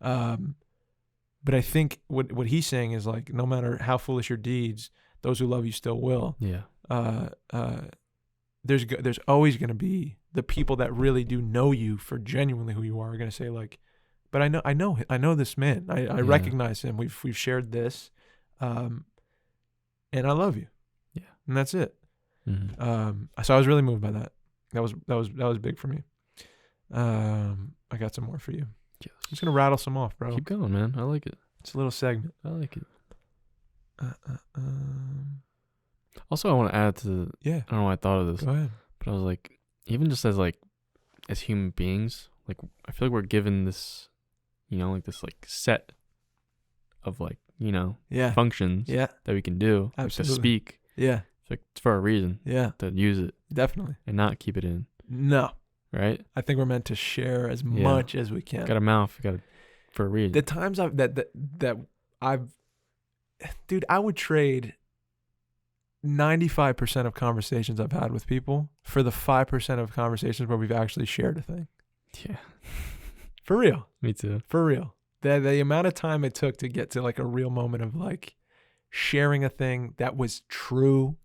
But I think what he's saying is like, no matter how foolish your deeds, those who love you still will. Yeah. There's always going to be the people that really do know you for genuinely who you are going to say like, but I know this man. I recognize him. We've shared this, and I love you. Yeah. And that's it. So I was really moved by that. That was big for me. I got some more for you. Yes. I'm just gonna rattle some off, bro. Keep going, man. I like it. It's a little segment. I like it. Also, I want to add to I don't know why I thought of this. Go ahead. But I was like, even just as human beings, like I feel like we're given this, you know, like this like set of like, you know, functions that we can do. Absolutely. Like to speak. Yeah. It's for a reason. Yeah. To use it. Definitely. And not keep it in. No. Right? I think we're meant to share as much as we can. Got a mouth, for a reason. The times dude, I would trade 95% of conversations I've had with people for the 5% of conversations where we've actually shared a thing. Yeah. For real. Me too. For real. The amount of time it took to get to like a real moment of like sharing a thing that was true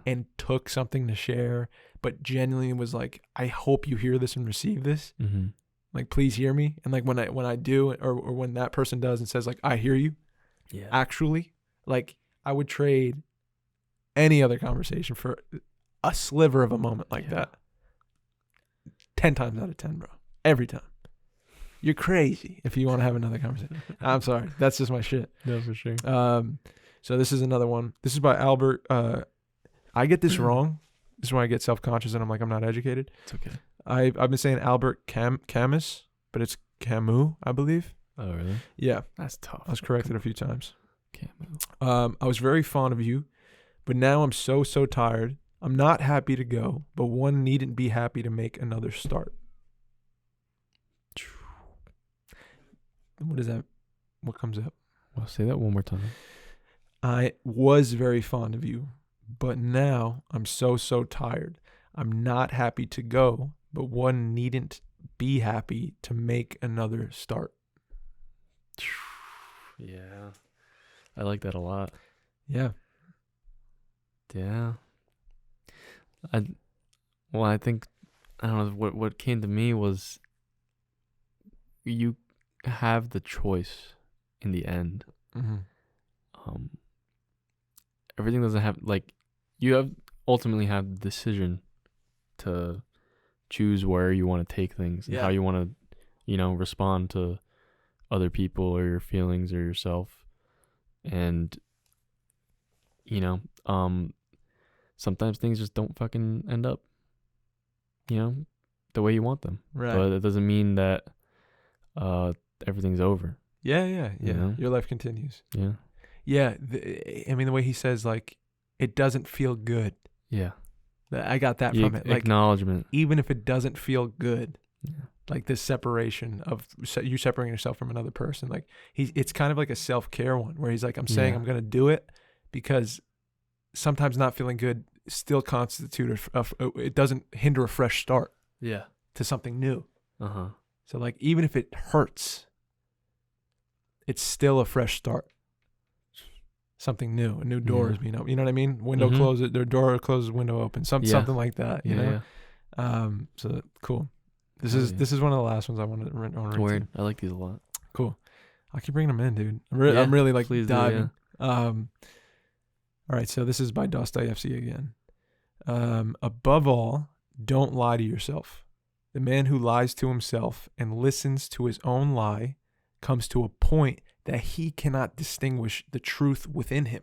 and took something to share, but genuinely was like, I hope you hear this and receive this. Like, please hear me. And like when I do, or when that person does and says like, I hear you. Yeah. Actually, like I would trade any other conversation for a sliver of a moment like that. 10 times out of 10, bro. Every time. You're crazy if you want to have another conversation. I'm sorry. That's just my shit. No, for sure. So this is another one. This is by Albert. I get this wrong. This is when I get self-conscious and I'm like, I'm not educated. It's okay. I've been saying Albert Camus. but it's Camus, I believe. Oh, really? Yeah. That's tough. I was corrected a few times. Camus. I was very fond of you, but now I'm so tired. I'm not happy to go, but one needn't be happy to make another start. What is that? What comes up? Well, say that one more time. I was very fond of you, but now I'm so tired. I'm not happy to go, but one needn't be happy to make another start. Yeah. I like that a lot. Yeah. Yeah. I think, I don't know, what came to me was you have the choice in the end. Mm-hmm. Everything doesn't have, like, you ultimately have the decision to choose where you want to take things and how you want to, respond to other people or your feelings or yourself. And, sometimes things just don't fucking end up, the way you want them. Right. But it doesn't mean that everything's over. Yeah. You know? Your life continues. Yeah. Yeah. The way he says, like, it doesn't feel good. Yeah. I got that from it. Like, acknowledgement. Even if it doesn't feel good, Yeah. like this separation of you separating yourself from another person, like it's kind of like a self-care one where he's like, I'm saying I'm going to do it because sometimes not feeling good still constitute it doesn't hinder a fresh start. Yeah. To something new. Uh-huh. So like, even if it hurts, it's still a fresh start. Something new, a new door is being opened. You know what I mean? Window closes, their door closes, window opens. Something like that. You know. Yeah. So cool. This is one of the last ones I want to read. Weird. I like these a lot. Cool. I keep bringing them in, dude. I'm really like diving. Do, all right. So this is by Dostoevsky again. Above all, don't lie to yourself. The man who lies to himself and listens to his own lie comes to a point that he cannot distinguish the truth within him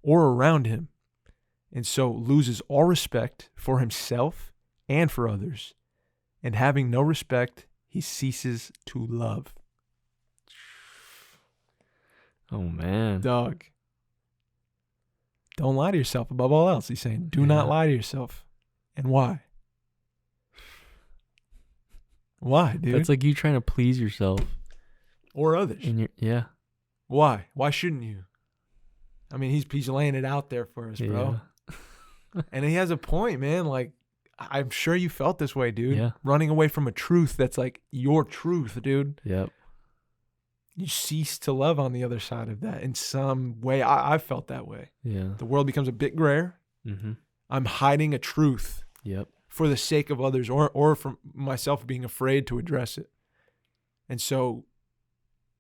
or around him, and so loses all respect for himself and for others. And having no respect, he ceases to love. Oh, man. Dog. Don't lie to yourself above all else. He's saying, do not lie to yourself. And why? Why, dude? That's like you trying to please yourself. Or others. Yeah. Why? Why shouldn't you? I mean, he's laying it out there for us, bro. Yeah. And he has a point, man. Like, I'm sure you felt this way, dude. Yeah. Running away from a truth that's like your truth, dude. Yep. You cease to love on the other side of that in some way. I felt that way. Yeah. The world becomes a bit grayer. Mm-hmm. I'm hiding a truth. Yep. For the sake of others or for myself being afraid to address it. And so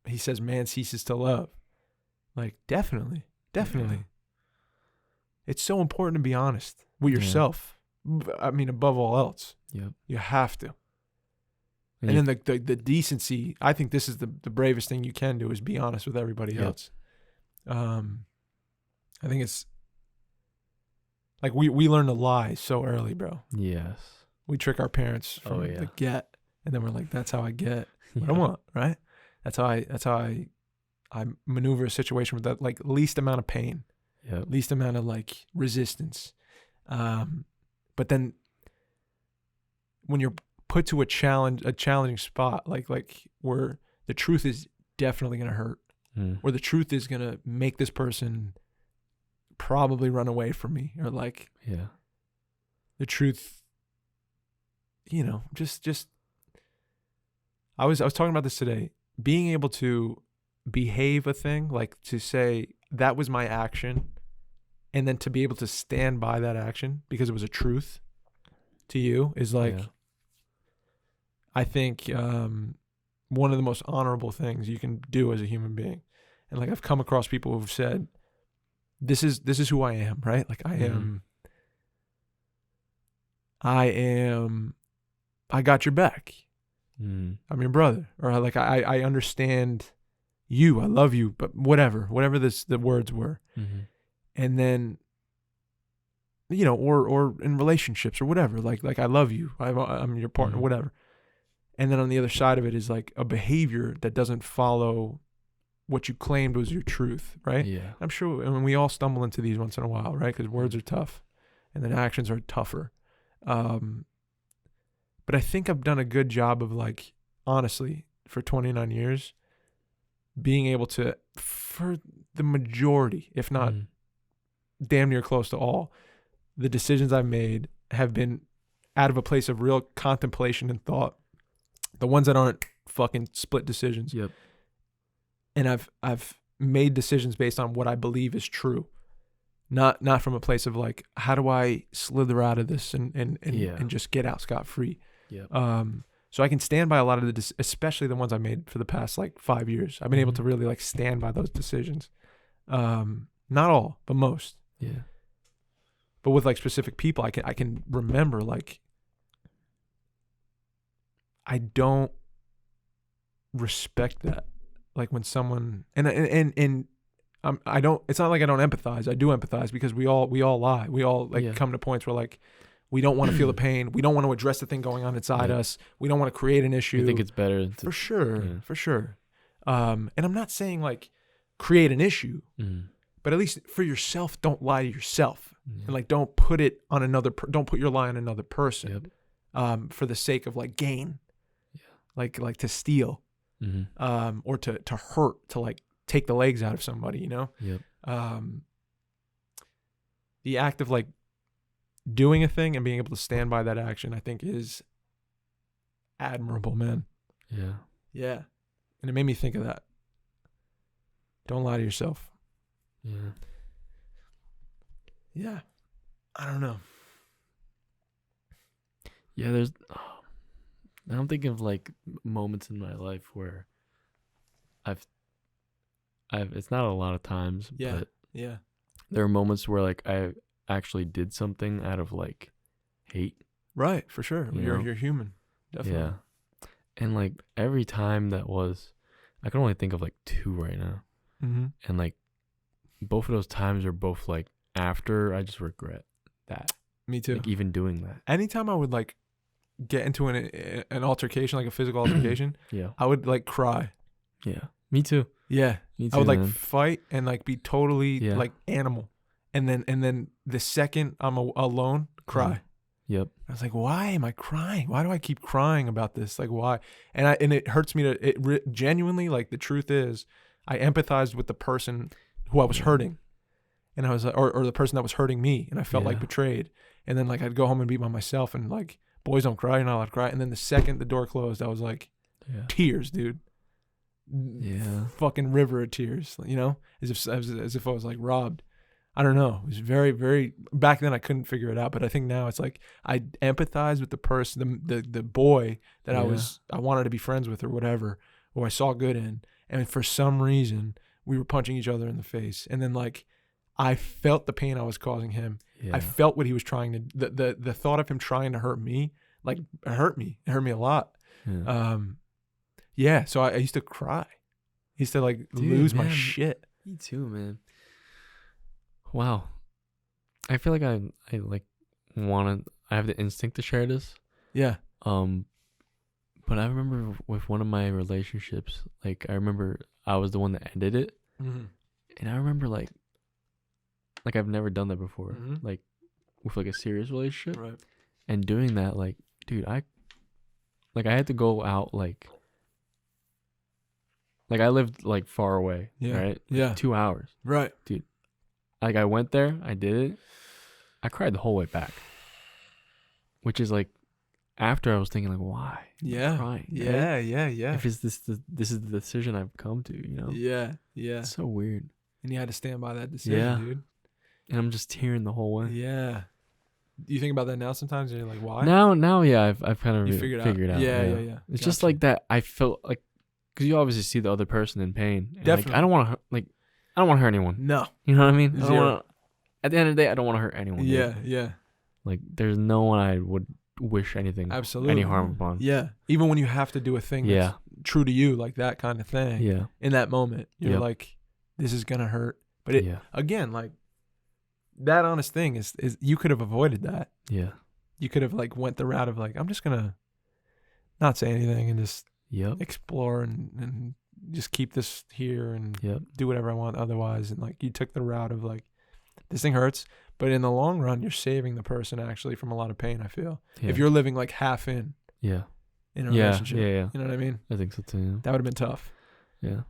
he says, man ceases to love. Like, definitely. Yeah. It's so important to be honest with yourself. I mean, above all else. Yep. You have to. And then the decency, I think this is the bravest thing you can do is be honest with everybody else. I think it's like we learn to lie so early, bro. Yes. We trick our parents from the get, and then we're like, that's how I get what I want, right? That's how I maneuver a situation with that like least amount of pain. Yep. Least amount of like resistance. But then when you're put to a challenging spot, like where the truth is definitely going to hurt, where the truth is going to make this person probably run away from me, or like, the truth, just, I was talking about this today, being able to behave a thing, like to say that was my action, and then to be able to stand by that action because it was a truth to you is like, I think one of the most honorable things you can do as a human being. And like I've come across people who've said, this is who I am, right? Like I got your back. I'm your brother. Or like I understand you, I love you, but whatever the words were. And then, or in relationships or whatever, like I love you, I'm your partner, whatever. And then on the other side of it is like a behavior that doesn't follow what you claimed was your truth, right? Yeah. I'm sure, I mean, we all stumble into these once in a while, right? Because words are tough and then actions are tougher. But I think I've done a good job of, like, honestly, for 29 years, being able to, for the majority, if not damn near close to all, the decisions I've made have been out of a place of real contemplation and thought. The ones that aren't fucking split decisions. Yep. And I've made decisions based on what I believe is true. Not from a place of like, how do I slither out of this and just get out scot-free. Yep. So I can stand by a lot of especially the ones I made for the past like 5 years. I've been able to really like stand by those decisions. Not all, but most. Yeah. But with like specific people, I can remember, like, I don't respect that. Like when someone and I don't. It's not like I don't empathize. I do empathize because we all lie. We all like come to points where like we don't want to feel the pain. We don't want to address the thing going on inside us. We don't want to create an issue. I think it's better for sure. And I'm not saying like create an issue, but at least for yourself, don't lie to yourself, and like don't put it on don't put your lie on another person, for the sake of like gain, like to steal, or to hurt, to like take the legs out of somebody, you know. The act of like doing a thing and being able to stand by that action, I think, is admirable, man. Yeah. And it made me think of that. Don't lie to yourself. Yeah. I don't know. Yeah, I'm thinking of like moments in my life where I've it's not a lot of times, but there are moments where like I actually did something out of like hate. Right, for sure. You're human. Definitely. Yeah. And like every time that was, I can only think of like 2 right now. And like both of those times are both like after I just regret that. Me too. Like even doing that. Anytime I would like get into an altercation, like a physical altercation, I would like cry. Yeah. Me too. Yeah. Me too, I would like man. fight and like be totally like animal. And then the second I'm alone, cry. Yep. I was like, why am I crying? Why do I keep crying about this? Like, why? And it hurts me genuinely, like, the truth is, I empathized with the person who I was hurting, and I was or the person that was hurting me, and I felt like betrayed. And then like I'd go home and be by myself, and like, boys don't cry, you're not allowed to cry. And then the second the door closed, I was like, tears, dude. Fucking river of tears, you know, as if I was like robbed. I don't know. It was very, very, back then I couldn't figure it out, but I think now it's like I empathize with the person, the boy that I wanted to be friends with or whatever, or I saw good in, and for some reason we were punching each other in the face, and then like I felt the pain I was causing him. I felt what he was trying to. The thought of him trying to hurt me, like, it hurt me. It hurt me a lot. So I used to cry. I used to like lose my shit. Me too, man. Wow. I feel like I like I have the instinct to share this. Yeah. But I remember with one of my relationships, like I remember I was the one that ended it. And I remember like I've never done that before. Like with like a serious relationship. Right. And doing that, like, dude, I had to go out like I lived like far away. Right? Like 2 hours. Right. Dude. Like I went there, I did it. I cried the whole way back. Which is like, after I was thinking like, why? Yeah. Crying, yeah. If this is the decision I've come to, you know? Yeah. It's so weird. And you had to stand by that decision, dude. And I'm just tearing the whole way. Yeah. Do you think about that now sometimes? And you're like, why? Now, yeah, I've kind of figured out. Yeah. It's just like that. I felt like, because you obviously see the other person in pain. And definitely. Like, I don't want to hurt anyone. No. You know what I mean? Zero. At the end of the day, I don't want to hurt anyone. Yeah. Like, there's no one I would wish anything, any harm upon. Yeah. Even when you have to do a thing that's true to you, like that kind of thing. Yeah. In that moment, you're like, this is gonna hurt. But again, like, that honest thing is you could have avoided that. Yeah. You could have like went the route of like, I'm not say anything and just Yep. explore and just keep this here and do whatever I want otherwise. And like you took the route of like, this thing hurts, but in the long run, you're saving the person actually from a lot of pain, I feel. Yeah. If you're living like half in a relationship. Yeah. You know what I mean? I think so too. That would have been tough. Yeah.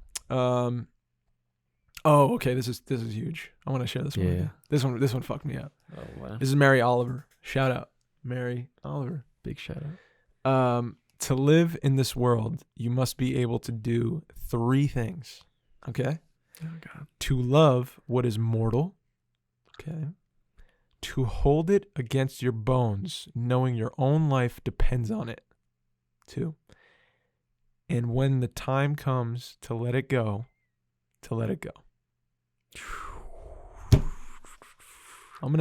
Oh, okay. This is huge. I want to share this one with you. This one fucked me up. Oh wow. This is Mary Oliver. Shout out. Mary Oliver. Big shout out. To live in this world, you must be able to do 3 things. Okay? Oh God. To love what is mortal. Okay. To hold it against your bones, knowing your own life depends on it. 2. And when the time comes to let it go, to let it go. I'm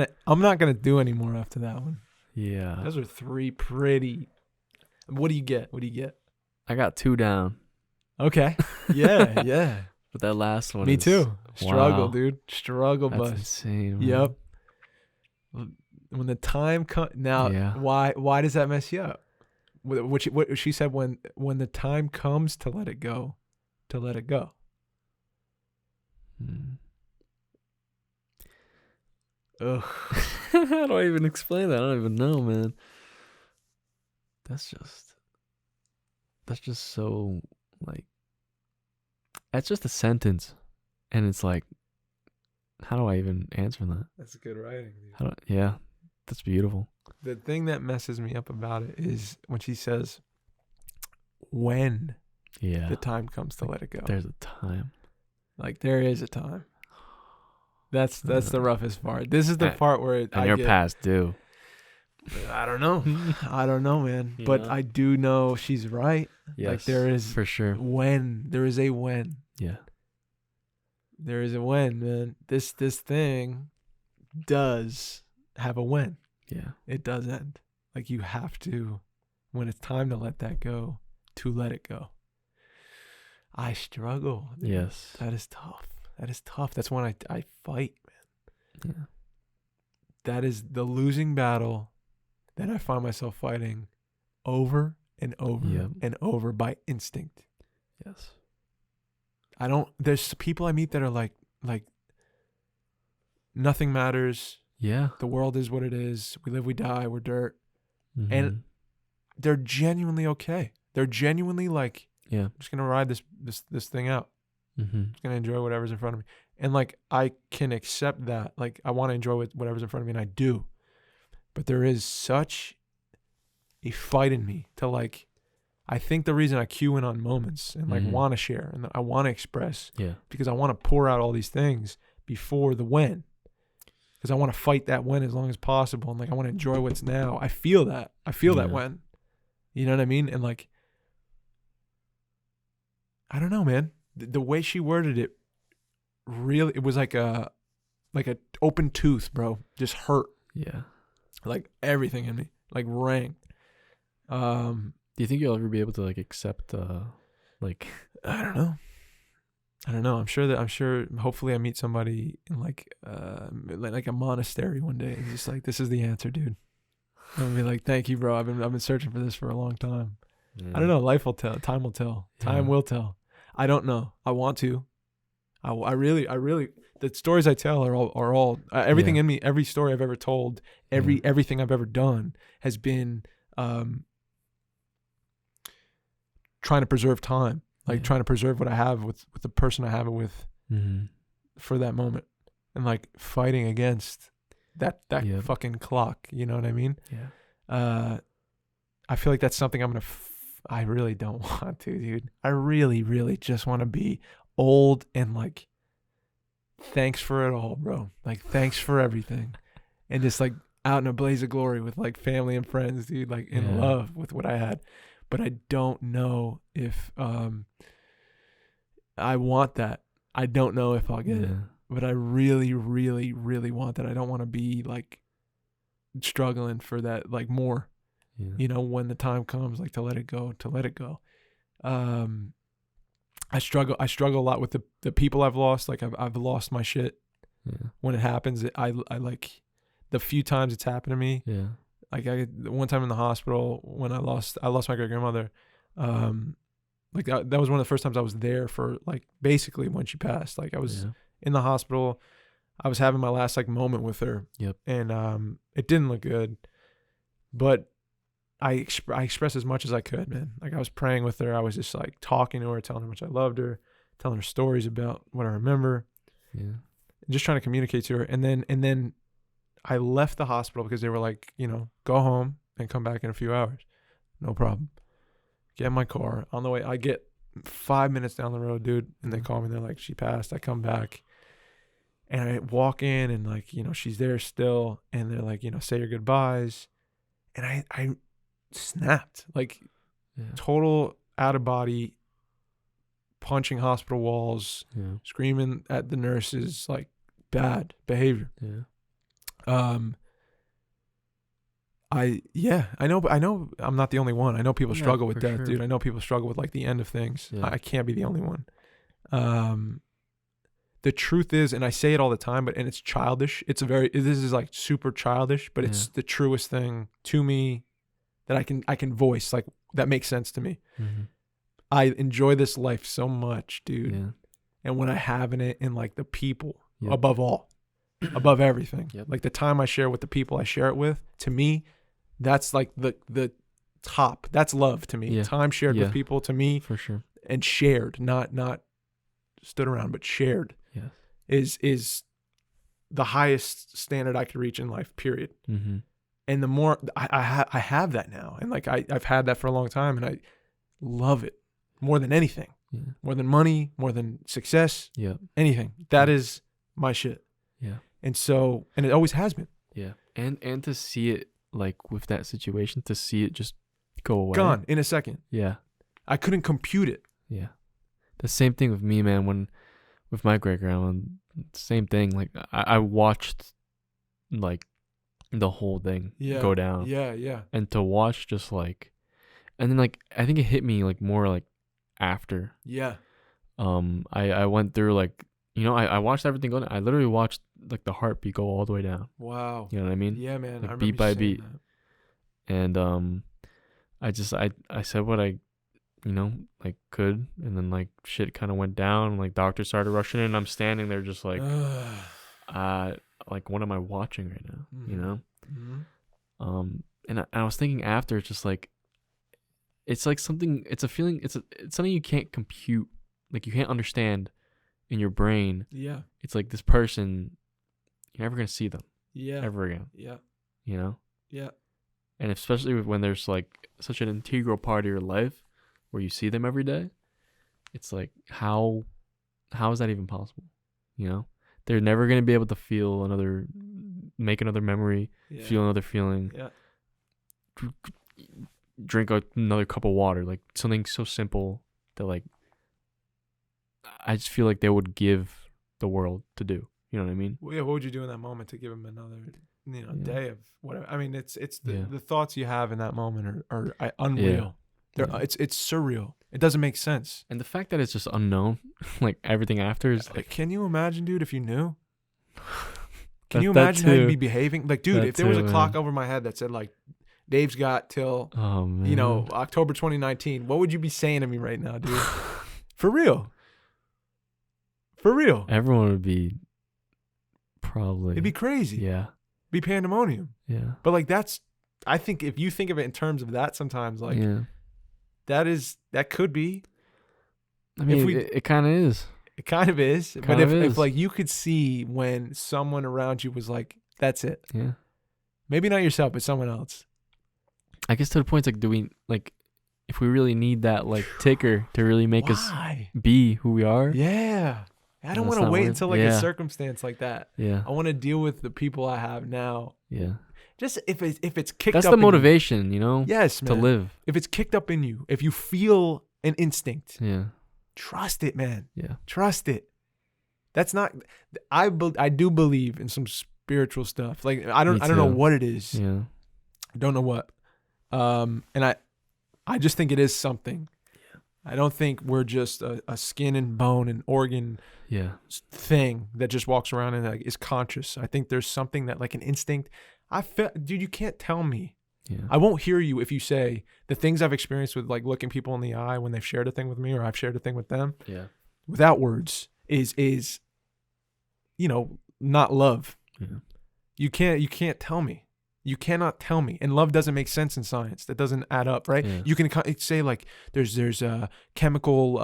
not gonna do any more after that one. Yeah. Those are 3 pretty. What do you get? I got 2 down. Okay. Yeah. But that last one. Me too. Struggle, wow. Dude. Struggle, That's bus. insane. Man. Yep. When the time comes, now, why does that mess you up? What she said, when the time comes to let it go, to let it go. Ugh. How do I even explain that? I don't even know, man. That's just so like, that's just a sentence, and it's like, how do I even answer that? That's good writing. Dude. Yeah, that's beautiful. The thing that messes me up about it is when she says, when the time comes to let it go. There's a time. Like there is a time. That's the roughest part. This is the part where you're past due. I don't know. I don't know, man. Yeah. But I do know she's right. Yes, like there is for sure. When there is a when. Yeah. There is a when, man. This thing does have a when. Yeah. It does end. Like you have to, when it's time to let that go, to let it go. I struggle. Dude. Yes. That is tough. That's when I fight, man. Yeah. That is the losing battle that I find myself fighting over and over and over by instinct. Yes. There's people I meet that are like nothing matters. Yeah. The world is what it is. We live, we die, we're dirt. Mm-hmm. And they're genuinely okay. They're genuinely like, I'm just gonna ride this thing out. Mm-hmm. I'm just gonna enjoy whatever's in front of me. And like I can accept that. Like I want to enjoy whatever's in front of me, and I do. But there is such a fight in me to like, I think the reason I cue in on moments and like want to share and I want to express, because I want to pour out all these things before the when, because I want to fight that when as long as possible, and like I want to enjoy what's now. I feel that. That when, you know what I mean? And like, I don't know, man. The way she worded it, really, it was like a open tooth, bro. Just hurt. Yeah. Like everything in me, like rang. Do you think you'll ever be able to like accept, like? I don't know. I'm sure. Hopefully, I meet somebody in like a monastery one day. And just like, this is the answer, dude. I'm gonna be like, thank you, bro. I've been searching for this for a long time. I don't know. Life will tell. Time will tell. Time will tell. I don't know. I want to. I really. The stories I tell are all everything in me. Every story I've ever told, everything I've ever done has been trying to preserve time, like trying to preserve what I have with the person I have it with for that moment, and like fighting against that fucking clock. You know what I mean? Yeah. I feel like that's something I'm gonna. I really don't want to, dude. I really, really just want to be old and like, thanks for it all, bro. Like, thanks for everything. And just like out in a blaze of glory with like family and friends, dude, like in love with what I had. But I don't know if I want that. I don't know if I'll get it. But I really, really, really want that. I don't want to be like struggling for that, like more. You know, when the time comes, like to let it go. I struggle a lot with the people I've lost. Like I've lost my shit when it happens. I like the few times it's happened to me. Like one time in the hospital when I lost my great grandmother. Like that was one of the first times I was there for like basically when she passed. Like I was in the hospital. I was having my last like moment with her. Yep. And it didn't look good, but I expressed as much as I could, man. Like I was praying with her. I was just like talking to her, telling her how much I loved her, telling her stories about what I remember. Yeah. Just trying to communicate to her. And then I left the hospital because they were like, go home and come back in a few hours. No problem. Get in my car. On the way, I get 5 minutes down the road, dude, and they call me. They're like, she passed. I come back. And I walk in and like, she's there still. And they're like, say your goodbyes. And I snapped. Like total out of body, punching hospital walls, screaming at the nurses, like bad behavior. I know I'm not the only one. I know people struggle with death, dude. I know people struggle with like the end of things. I can't be the only one. The truth is, and I say it all the time, and it's childish. This is like super childish, but it's the truest thing to me that I can voice, like that makes sense to me. Mm-hmm. I enjoy this life so much, dude. And when I have in it, and like the people above all, above everything, like the time I share with the people I share it with, to me, that's like the top. That's love to me. Time shared with people, to me, for sure, and shared, not stood around, but shared, is the highest standard I could reach in life, period. Mm-hmm. And the more I have that now, and like I've had that for a long time, and I love it more than anything, more than money, more than success, anything. That is my shit. And so, and it always has been. And to see it, like with that situation, to see it just go away, gone in a second. I couldn't compute it. The same thing with me, man. With my great grandma, same thing. Like I watched like the whole thing go down. And to watch just like, and then like I think it hit me like more like after. I went through like, I watched everything go down. I literally watched like the heartbeat go all the way down. Wow. You know what I mean? Yeah, man. Like I beat by beat. That. And I said what I like could, and then like shit kind of went down. Like doctors started rushing in, and I'm standing there just like like what am I watching right now? And I was thinking after, it's just like it's like something, it's a feeling, it's something you can't compute, like you can't understand in your brain. It's like this person, you're never gonna see them ever again. And especially when there's like such an integral part of your life where you see them every day, it's like how is that even possible? They're never gonna be able to make another memory, feel another feeling, drink another cup of water, like something so simple that like I just feel like they would give the world to do. You know what I mean? Well, what would you do in that moment to give them another day of whatever? I mean, it's the thoughts you have in that moment are unreal. It's surreal. It doesn't make sense. And the fact that it's just unknown, like everything after is like, can you imagine, dude, if you knew? Can you imagine how you'd be behaving? Like, dude, if there was a clock over my head that said like Dave's got till October 2019, what would you be saying to me right now, dude? For real. Everyone would be probably. It'd be crazy. Be pandemonium. But like I think if you think of it in terms of that, sometimes like that could be. I mean, it kind of is. It kind of is. But if like you could see when someone around you was like, that's it. Maybe not yourself, but someone else. I guess to the point, like, do we like, if we really need that like ticker to really make us be who we are? I don't want to wait until like a circumstance like that. I want to deal with the people I have now. Just if it's kicked up. That's the motivation, Yes, man. To live. If it's kicked up in you, if you feel an instinct, trust it, man. Trust it. That's not. I do believe in some spiritual stuff. Like I don't know what it is. I don't know what. And I just think it is something. I don't think we're just a skin and bone and organ thing that just walks around and like is conscious. I think there's something that like an instinct. Dude, you can't tell me Yeah. I won't hear you if you say the things I've experienced with like looking people in the eye when they've shared a thing with me or I've shared a thing with them. Yeah. Without words is not love. Yeah. You can't tell me. You cannot tell me. And love doesn't make sense in science. That doesn't add up, right? Yeah. You can say like there's chemical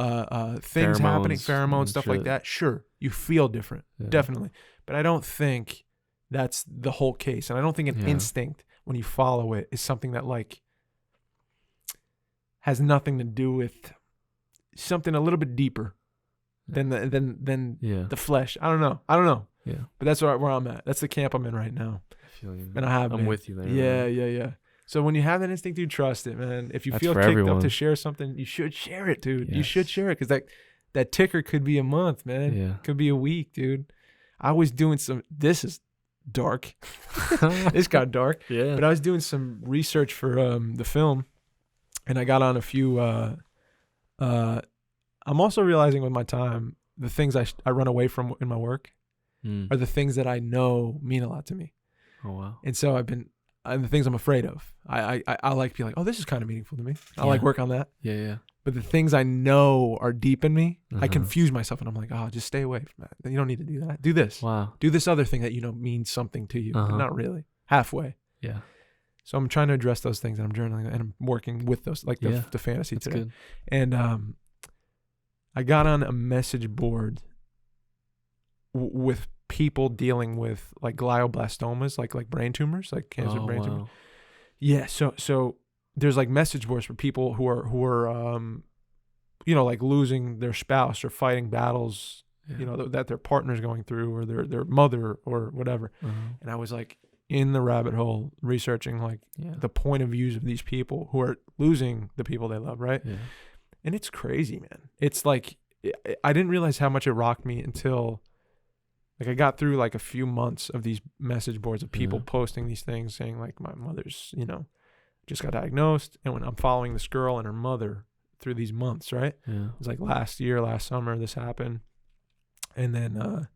things happening, pheromones, stuff like that. Sure, you feel different, definitely. But I don't think that's the whole case. And I don't think an instinct, when you follow it, is something that like has nothing to do with something a little bit deeper than the flesh. I don't know. Yeah. But that's where I'm at. That's the camp I'm in right now. I feel you. And I'm with you there. Yeah. So when you have that instinct, dude, trust it, man. If you feel kicked up to share something, you should share it, dude. Yes. You should share it because that ticker could be a month, man. Yeah. Could be a week, dude. I was doing this is dark. This got dark. Yeah. But I was doing some research for the film, and I got on a few. I'm also realizing with my time, the things I run away from in my work are the things that I know mean a lot to me. Oh wow! And so the things I'm afraid of. I like to be like, oh, this is kind of meaningful to me. I like work on that. Yeah. But the things I know are deep in me, I confuse myself, and I'm like, oh, just stay away from that. You don't need to do that. Do this. Wow. Do this other thing that means something to you, but not really. Halfway. Yeah. So I'm trying to address those things, and I'm journaling, and I'm working with those, like the fantasy today. Good. And I got on a message board with people dealing with like glioblastomas, like brain tumors, like cancer brain tumors. Yeah. So there's like message boards for people who are like losing their spouse or fighting battles, that their partner's going through or their mother or whatever. And I was like in the rabbit hole researching like the point of views of these people who are losing the people they love. Right. Yeah. And it's crazy, man. It's like, I didn't realize how much it rocked me until like I got through like a few months of these message boards of people posting these things saying like my mother's, just got diagnosed. And when I'm following this girl and her mother through these months, right? Yeah. It was like last summer this happened. And then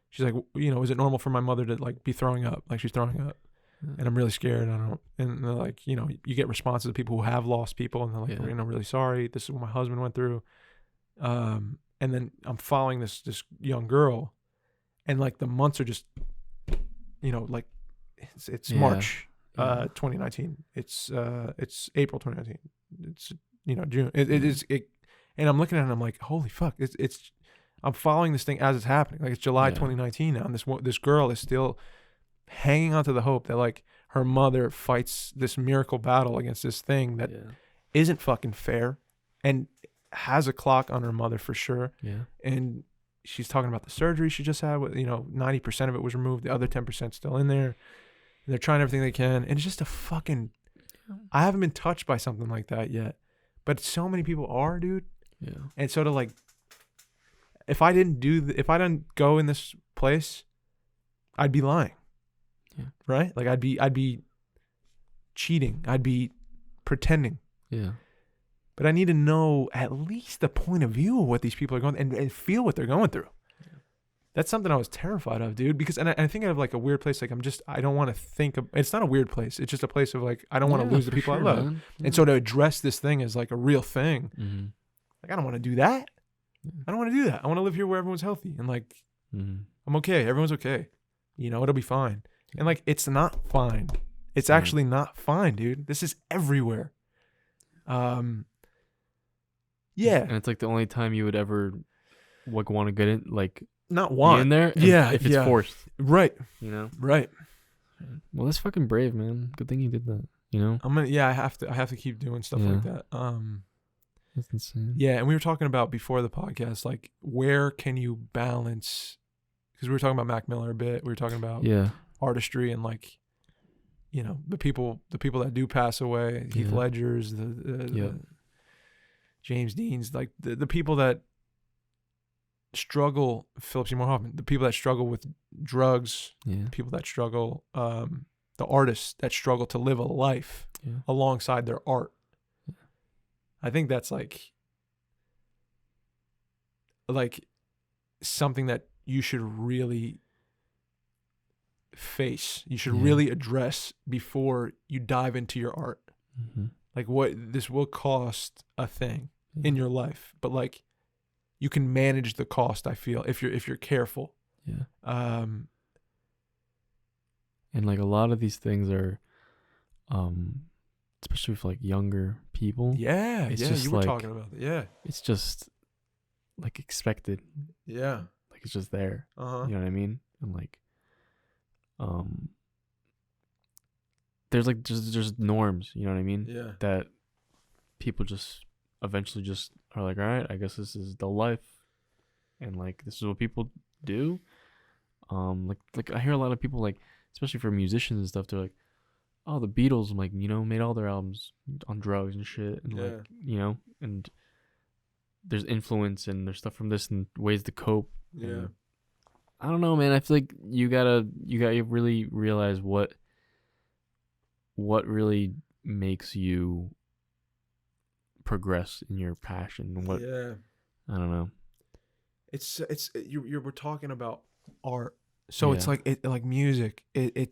she's like, is it normal for my mother to like be throwing up? Like she's throwing up. Yeah. And I'm really scared. And they're like, you get responses of people who have lost people and they're like, really sorry. This is what my husband went through. And then I'm following this young girl. And like the months are just, like it's March 2019. It's April 2019. It's June. It is. And I'm looking at it and I'm like, holy fuck! It's. I'm following this thing as it's happening. Like it's July 2019 now, and this girl is still hanging on to the hope that like her mother fights this miracle battle against this thing that isn't fucking fair, and has a clock on her mother for sure. Yeah. And she's talking about the surgery she just had with, 90% of it was removed. The other 10% still in there. And they're trying everything they can. And it's just a fucking, I haven't been touched by something like that yet, but so many people are, dude. Yeah. And so to like, if I didn't go in this place, I'd be lying. Yeah. Right? Like I'd be cheating. I'd be pretending. Yeah. But I need to know at least the point of view of what these people are going and feel what they're going through. Yeah. That's something I was terrified of, dude. Because I think I have like a weird place. Like I don't want to think of. It's not a weird place. It's just a place of like I don't want to lose the people I love. Yeah. And so to address this thing as like a real thing, like I don't want to do that. Yeah. I don't want to do that. I want to live here where everyone's healthy and like I'm okay. Everyone's okay. It'll be fine. And like it's not fine. It's actually not fine, dude. This is everywhere. Yeah. And it's like the only time you would ever like want to get in, like not want in there. If it's forced. Right. Right. Well, that's fucking brave, man. Good thing you did that. I have to keep doing stuff like that. That's insane. Yeah. And we were talking about before the podcast, like where can you balance, because we were talking about Mac Miller a bit. We were talking about artistry and like, the people that do pass away, Heath Ledger's, the James Dean's, like the people that struggle, Philip Seymour Hoffman, the people that struggle with drugs, the people that struggle, the artists that struggle to live a life alongside their art. Yeah. I think that's like something that you should really face. You should really address before you dive into your art. Like what this will cost a thing in your life, but like you can manage the cost. I feel if you're careful. Yeah. And like a lot of these things are, especially for like younger people. Yeah. It's yeah. just You were like, talking about it. Yeah. It's just like expected. Yeah. Like it's just there. You know what I mean? And like, there's like just norms. You know what I mean? Yeah. That people just eventually just are like, all right, I guess this is the life, and like this is what people do. Like I hear a lot of people, like especially for musicians and stuff, they're like, oh, the Beatles, like, you know, made all their albums on drugs and shit, and like, you know, and there's influence and there's stuff from this and ways to cope. And I don't know, man. I feel like you gotta really realize what really makes you progress in your passion. What I don't know. It's we're talking about art, so it's like music. I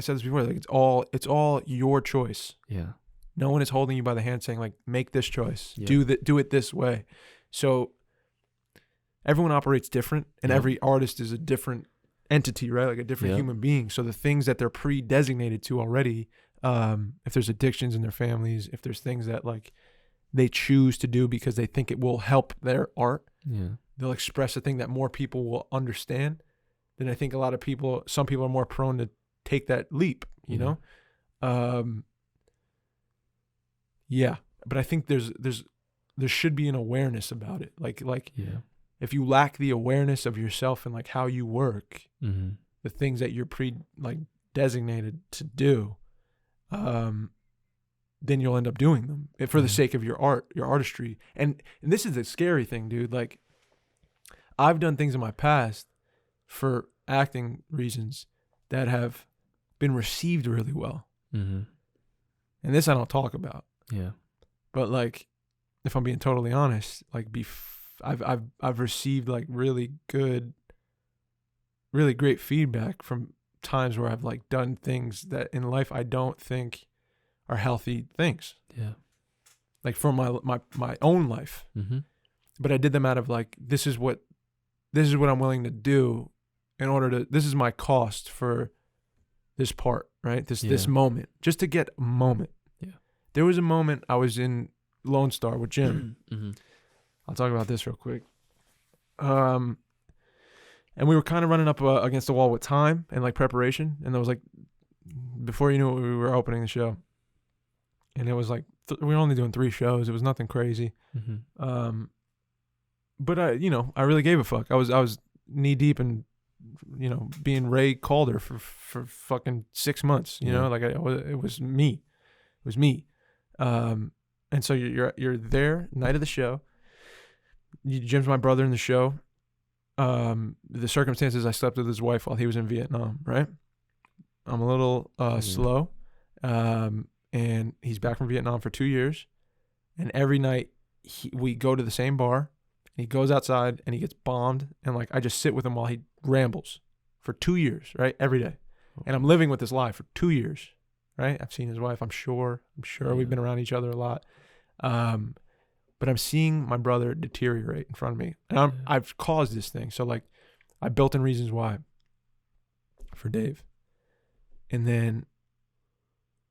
said this before. Like it's all your choice. Yeah. No one is holding you by the hand saying like, make this choice. Do it this way. So everyone operates different, and every artist is a different entity, right? Like a different human being. So the things that they're pre-designated to already, if there's addictions in their families, if there's things that like they choose to do because they think it will help their art, they'll express a thing that more people will understand. Then I think some people are more prone to take that leap, you know? But I think there should be an awareness about it. Like if you lack the awareness of yourself and like how you work, the things that you're designated to do, then you'll end up doing them for the sake of your art, your artistry. And this is the scary thing, dude. Like I've done things in my past for acting reasons that have been received really well. And this I don't talk about. Yeah. But like, if I'm being totally honest, like I've received like really good, really great feedback from times where I've like done things that in life I don't think are healthy things. Yeah. Like for my own life. But I did them out of like, this is what I'm willing to do in order to, this is my cost for this part, right? This moment, just to get a moment. Yeah. There was a moment I was in Lone Star with Jim. I'll talk about this real quick. And we were kind of running up against the wall with time and like preparation. And there was like, before you knew it, we were opening the show. And it was like, we were only doing 3 shows. It was nothing crazy. But I really gave a fuck. I was knee deep in, being Ray Calder for fucking 6 months, you know, like it was me. It was me. And so you're there, night of the show. Jim's my brother in the show. The circumstances, I slept with his wife while he was in Vietnam, right? I'm a little slow. And he's back from Vietnam for 2 years. And every night we go to the same bar. He goes outside and he gets bombed. And like I just sit with him while he rambles for 2 years, right? Every day. And I'm living with this lie for 2 years, right? I've seen his wife. I'm sure we've been around each other a lot. But I'm seeing my brother deteriorate in front of me. And I've caused this thing. So like I built in reasons why for Dave. And then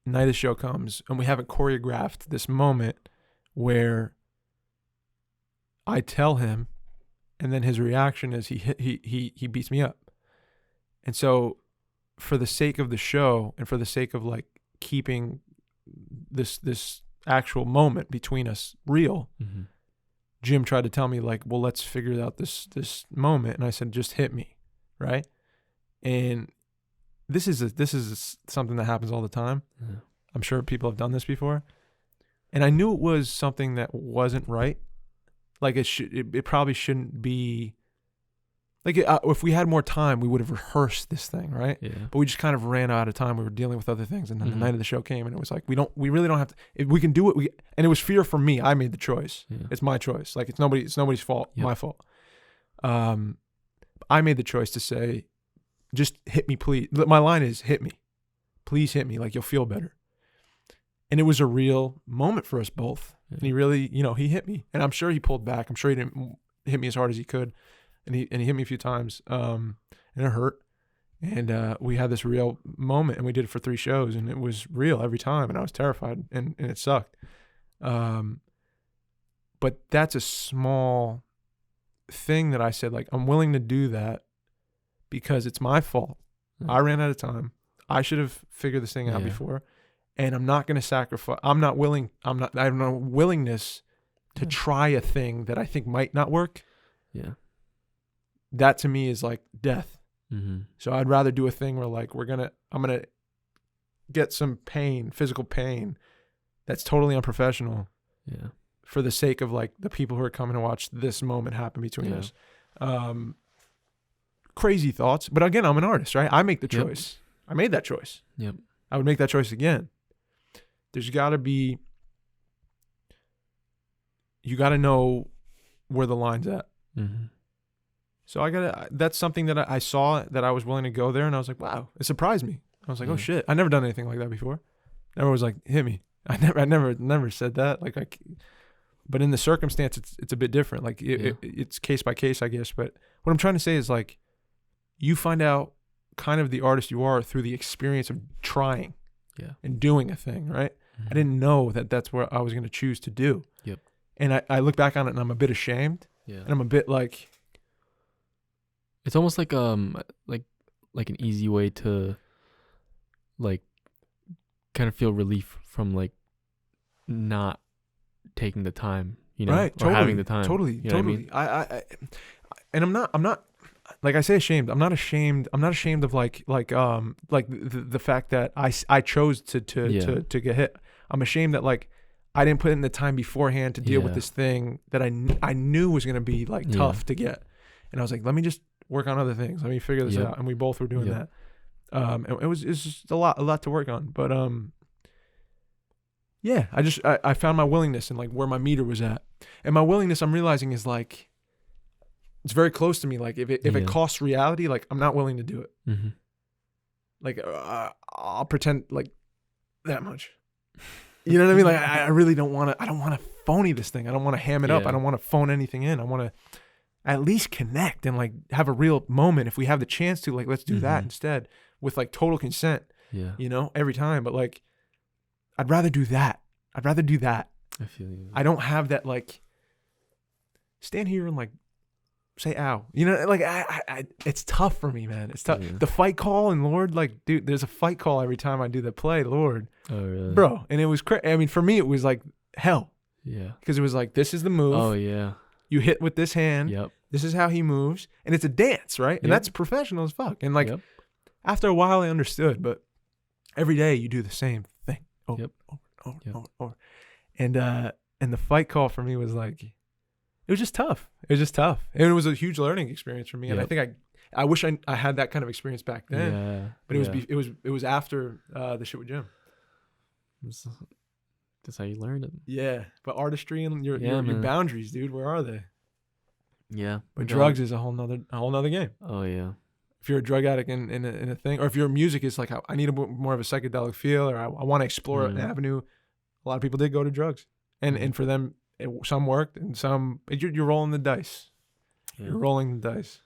night of the show comes and we haven't choreographed this moment where I tell him, and then his reaction is he beats me up. And so for the sake of the show and for the sake of like keeping this actual moment between us real, Jim tried to tell me like, well, let's figure out this moment. And I said, just hit me. Right. And this is something that happens all the time. I'm sure people have done this before. And I knew it was something that wasn't right. Like it probably shouldn't be like if we had more time, we would have rehearsed this thing, right? Yeah. But we just kind of ran out of time. We were dealing with other things, and then the night of the show came, and it was like we really don't have to. If we can do it, and it was fear for me. I made the choice. Yeah. It's my choice. Like it's nobody's fault. Yep. My fault. I made the choice to say, just hit me, please. My line is, hit me. Please hit me. Like, you'll feel better. And it was a real moment for us both. Yeah. And he really, he hit me. And I'm sure he pulled back. I'm sure he didn't hit me as hard as he could. And he hit me a few times. And it hurt. And we had this real moment, and we did it for 3 shows, and it was real every time. And I was terrified, and it sucked. But that's a small thing that I said, like, I'm willing to do that because it's my fault. I ran out of time. I should have figured this thing out before. And I'm not going to sacrifice. I have no willingness to try a thing that I think might not work. Yeah. That to me is like death. Mm-hmm. So I'd rather do a thing where like I'm going to get some pain, physical pain that's totally unprofessional. Yeah. For the sake of like the people who are coming to watch this moment happen between us. Crazy thoughts. But again, I'm an artist, right? I make the choice. I made that choice. Yep. I would make that choice again. You got to know where the line's at. Mm-hmm. So that's something that I saw that I was willing to go there, and I was like, wow, it surprised me. I was like, oh shit, I never done anything like that before. Never was like, hit me. I never said that. But in the circumstance, it's a bit different. Like it's case by case, I guess. But what I'm trying to say is like, you find out kind of the artist you are through the experience of trying and doing a thing, right? Mm-hmm. I didn't know that that's what I was going to choose to do. Yep. And I look back on it and I'm a bit ashamed. Yeah. And I'm a bit like, it's almost like an easy way to like kind of feel relief from like not taking the time, right? Or totally, having the time. Totally. You know what I mean? I and I'm not like I say ashamed. I'm not ashamed. I'm not ashamed of like the fact that I chose to get hit. I'm ashamed that like I didn't put in the time beforehand to deal with this thing that I knew was gonna be like tough to get, and I was like, let me just work on other things. Let me figure this out. And we both were doing that. And it's just a lot to work on. But I found my willingness and like where my meter was at, and my willingness I'm realizing is like it's very close to me. Like if it costs reality, like I'm not willing to do it. Mm-hmm. Like I'll pretend like that much. You know what I mean? Like I really don't want to. I don't want to phony this thing. I don't want to ham it up. I don't want to phone anything in. I want to at least connect and like have a real moment. If we have the chance to, like, let's do that instead with like total consent. Yeah. Every time. But like, I'd rather do that. I feel you. I don't have that like stand here and like say ow. Like I it's tough for me, man. It's tough. Yeah. The fight call and Lord, like, dude, there's a fight call every time I do the play, Lord. Oh really? Bro, and it was I mean, for me it was like hell. Yeah. Because it was like, this is the move. Oh yeah. You hit with this hand. Yep. This is how he moves. And it's a dance, right? And that's professional as fuck. And like after a while I understood, but every day you do the same thing. Over. And the fight call for me was like, it was just tough. And it was a huge learning experience for me. And I think I wish I had that kind of experience back then. Yeah. But it was after the shit with Jim. That's how you learn it. Yeah. But artistry and your boundaries, dude, where are they? Yeah. But drugs is a whole nother game. Oh yeah. If you're a drug addict in a thing, or if your music is like, I need more of a psychedelic feel, or I want to explore an avenue, a lot of people did go to drugs. And for them, some worked, and some, you're rolling the dice. Yeah. You're rolling the dice.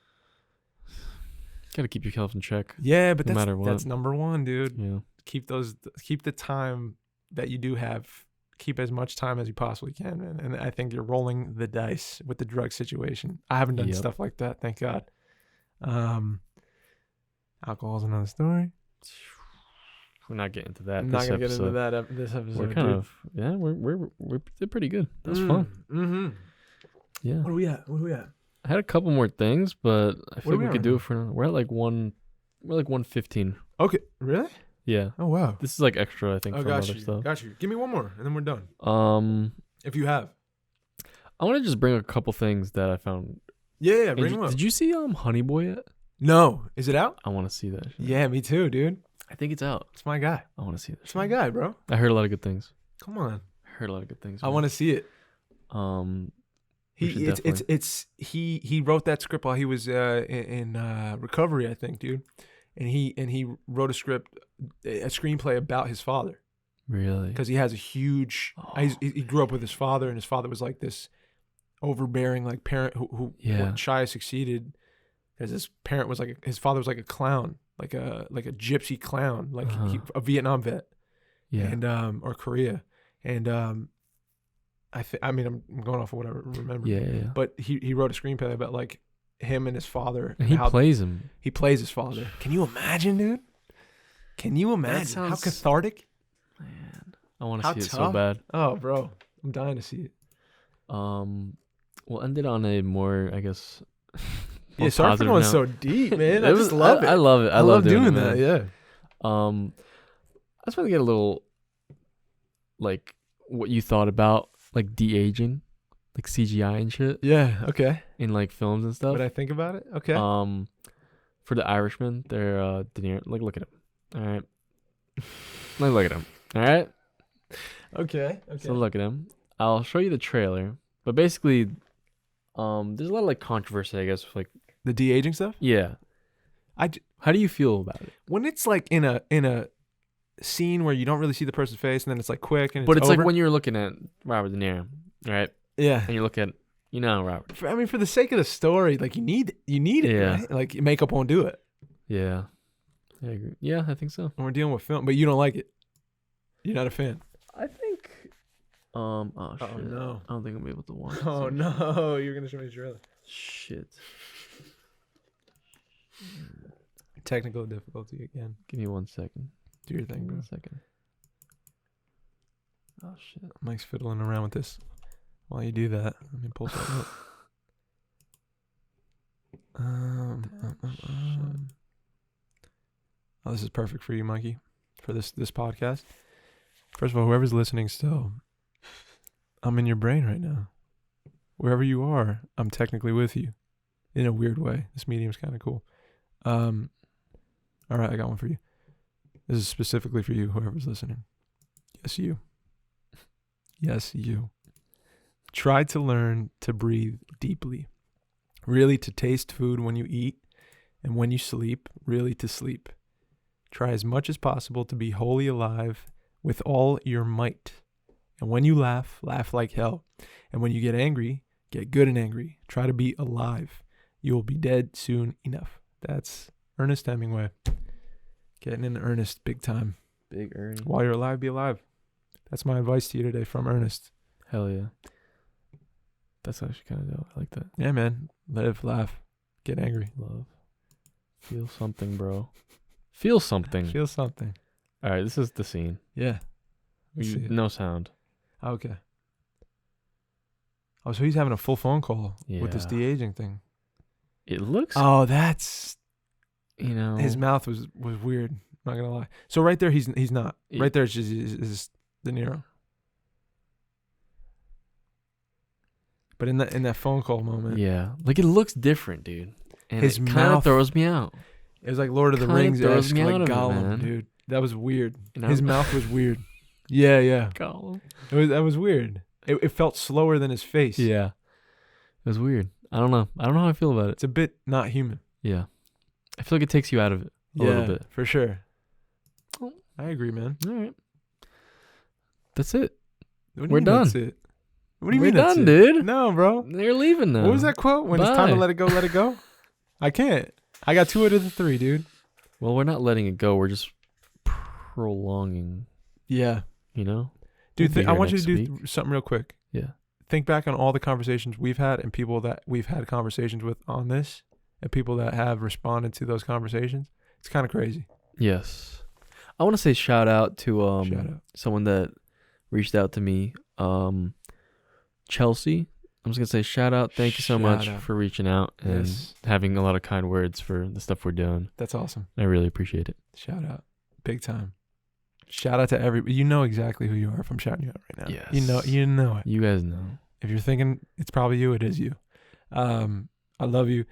Got to keep yourself in check. Yeah, but that's number one, dude. Yeah. Keep the time that you do have. Keep as much time as you possibly can, man. And I think you're rolling the dice with the drug situation. I haven't done stuff like that, thank God. Alcohol's another story. We're not getting into that. I'm not gonna get into that this episode. We're kind of we did pretty good. That was fun. Mm-hmm. Yeah. What are we at? I had a couple more things, but I feel like we could do it for now. We're at like 1:15. Okay. Really? Yeah. Oh wow. This is like extra, I think. For other stuff. Got you. Give me one more, and then we're done. If you have. I want to just bring a couple things that I found. Yeah, bring them up. Did you see Honey Boy yet? No. Is it out? I want to see that shit. Yeah, me too, dude. I think it's out. It's my guy. I want to see that. It's my guy, bro. I heard a lot of good things. Come on. I heard a lot of good things. I want to see it. He wrote that script while he was in recovery, I think, dude. and he wrote a screenplay about his father. Really? Because he has a huge. He grew up with his father, and his father was like this overbearing like parent who Shia succeeded because his parent was like his father was like a clown, like a gypsy clown, like a Vietnam vet, and or Korea, and I mean I'm going off of what I remember. Yeah. But he wrote a screenplay about like him and his father. And he plays him. He plays his father. Can you imagine, dude? Can you imagine how cathartic? Man, I want to see it so bad. Oh, bro, I'm dying to see it. We'll end it on a more, I guess. Yeah, sorry for going so deep, man. I just love it. I love it. I love doing that. Yeah. I just want to get a little, like, what you thought about like de-aging, like CGI and shit. Yeah. Okay. In like films and stuff. What I think about it. Okay. For the Irishman, they're De Niro. Like, look at him. All right. Like, look at him. All right. Okay. So look at him. I'll show you the trailer, but basically, there's a lot of like controversy, I guess, with like the de-aging stuff. Yeah. How do you feel about it when it's like in a scene where you don't really see the person's face and then it's like quick and but it's over? Like when you're looking at Robert De Niro, right? Yeah. And you look at Robert. I mean, for the sake of the story, like you need it, right? Like makeup won't do it. Yeah. I agree. Yeah, I think so. And we're dealing with film, but you don't like it. You're not a fan. I think. Oh shit! Oh no! I don't think I'll be able to watch. Oh no! You're gonna show me the trailer. Shit. Technical difficulty again. Give me 1 second. Do your thing, bro. 1 second. Oh shit! Mike's fiddling around with this. While you do that, let me pull something up. Oh, this is perfect for you, Mikey, for this podcast. First of all, whoever's listening still, I'm in your brain right now. Wherever you are, I'm technically with you in a weird way. This medium's kind of cool. All right, I got one for you. This is specifically for you, whoever's listening. Yes, you. Yes, you. Try to learn to breathe deeply. Really to taste food when you eat, and when you sleep, really to sleep. Try as much as possible to be wholly alive with all your might. And when you laugh, laugh like hell. And when you get angry, get good and angry. Try to be alive. You will be dead soon enough. That's Ernest Hemingway. Getting into Ernest big time. Big Ernie. While you're alive, be alive. That's my advice to you today from Ernest. Hell yeah. That's actually kind of dope. I like that. Yeah, man. Live, laugh, get angry. Love. Feel something, bro. Feel something. Feel something. All right, this is the scene. Yeah. No sound. Okay. Oh, so he's having a full phone call with this de-aging thing. It looks... Oh, that's... His mouth was weird. Not going to lie. So right there, he's not. Right there, it's just De Niro. But in that phone call moment... Yeah. Like, it looks different, dude. And his it kind of throws me out. It was like Lord of the Rings. Throws me like out Gollum, of it, dude. That was weird. His mouth was weird. Yeah. Gollum. That was weird. It felt slower than his face. Yeah. It was weird. I don't know how I feel about it. It's a bit not human. Yeah. I feel like it takes you out of it a little bit. For sure. I agree, man. All right. That's it. We're done. That's it? What do you mean we're done, dude? No, bro. They're leaving now. What was that quote? When it's time to let it go, let it go? I can't. I got 2 out of the 3, dude. Well, we're not letting it go. We're just prolonging. Yeah. Dude, I want you to do something real quick. Yeah. Think back on all the conversations we've had and people that we've had conversations with on this and people that have responded to those conversations. It's kind of crazy. Yes. I want to say shout out to someone that reached out to me. Chelsea. I'm just going to say shout out. Thank you so much for reaching out and having a lot of kind words for the stuff we're doing. That's awesome. I really appreciate it. Shout out. Big time. Shout out to everybody. You know exactly who you are if I'm shouting you out right now. Yes. You know it. You guys know. If you're thinking it's probably you, it is you. I love you.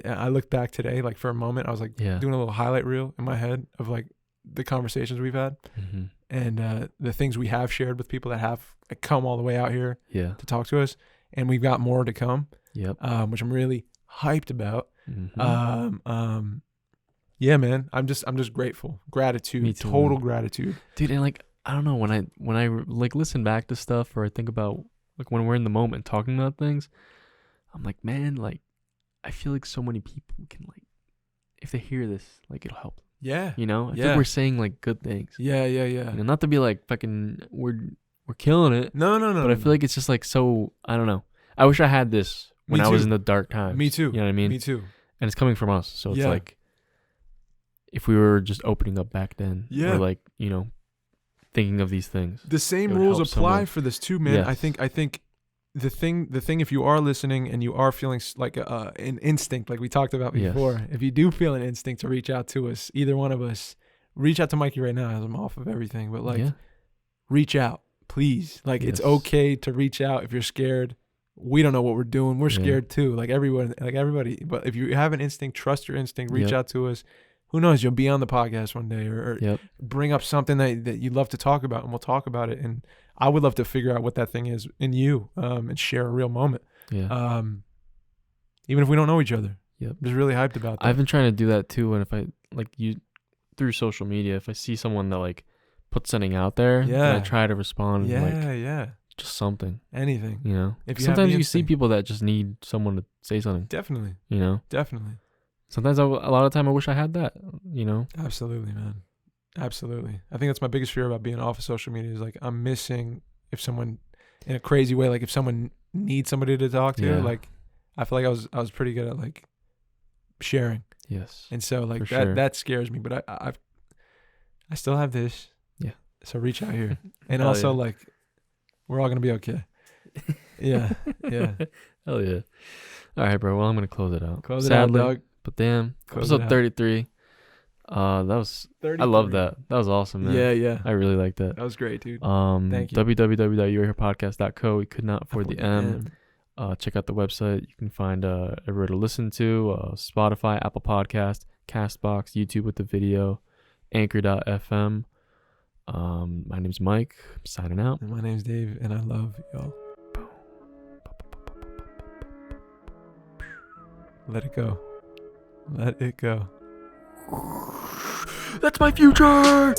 I looked back today, like for a moment, I was like doing a little highlight reel in my head of like the conversations we've had and the things we have shared with people that have come all the way out here to talk to us. And we've got more to come, which I'm really hyped about. Yeah, man. I'm just grateful. Gratitude. Me too, Total man. gratitude. Dude, and like, I don't know, when I like listen back to stuff, or I think about like when we're in the moment talking about things, I'm like, man, like I feel like so many people can, like, if they hear this, like, it'll help. Yeah. You know? I feel like we're saying like good things. Yeah. You know, not to be like fucking we're killing it. No. But I feel like it's just like, so I don't know. I wish I had this when I was in the dark times. Me too. You know what I mean? Me too. And it's coming from us. So it's like, if we were just opening up back then, or like, you know, thinking of these things. The same rules apply for this too, man. Yes. I think the thing, if you are listening and you are feeling like an instinct, like we talked about before, if you do feel an instinct to reach out to us, either one of us, reach out to Mikey right now as I'm off of everything, but like, reach out, please. Like, it's okay to reach out if you're scared. We don't know what we're doing. We're scared too. Like everybody. But if you have an instinct, trust your instinct, reach out to us. Who knows? You'll be on the podcast one day, or bring up something that you'd love to talk about, and we'll talk about it. And I would love to figure out what that thing is in you, and share a real moment. Yeah. Even if we don't know each other. Yep. I'm just really hyped about that. I've been trying to do that too. And if I through social media, if I see someone that like puts something out there, then I try to respond. Just something. Anything. You know? Sometimes you see people that just need someone to say something. Definitely. You know? Definitely. Sometimes a lot of the time I wish I had that, you know? Absolutely, man. Absolutely. I think that's my biggest fear about being off of social media, is like, I'm missing, if someone, in a crazy way, like if someone needs somebody to talk to, like I feel like I was pretty good at like sharing. Yes. And so like that scares me, but I still have this. Yeah. So reach out here. And also like, we're all going to be okay. Yeah. Hell yeah. All right, bro. Well, I'm going to close it out. Sadly, it out, dog. But damn, episode 33. That was 33. I love that. That was awesome, man. Yeah. I really liked that. That was great, dude. Thank you. www.youareherepodcast.co. We could not afford the M. Check out the website. You can find everywhere to listen to: Spotify, Apple Podcast, Castbox, YouTube with the video, Anchor.fm. My name's Mike. I'm signing out. And my name's Dave, and I love y'all. Let it go. Let it go. That's my future!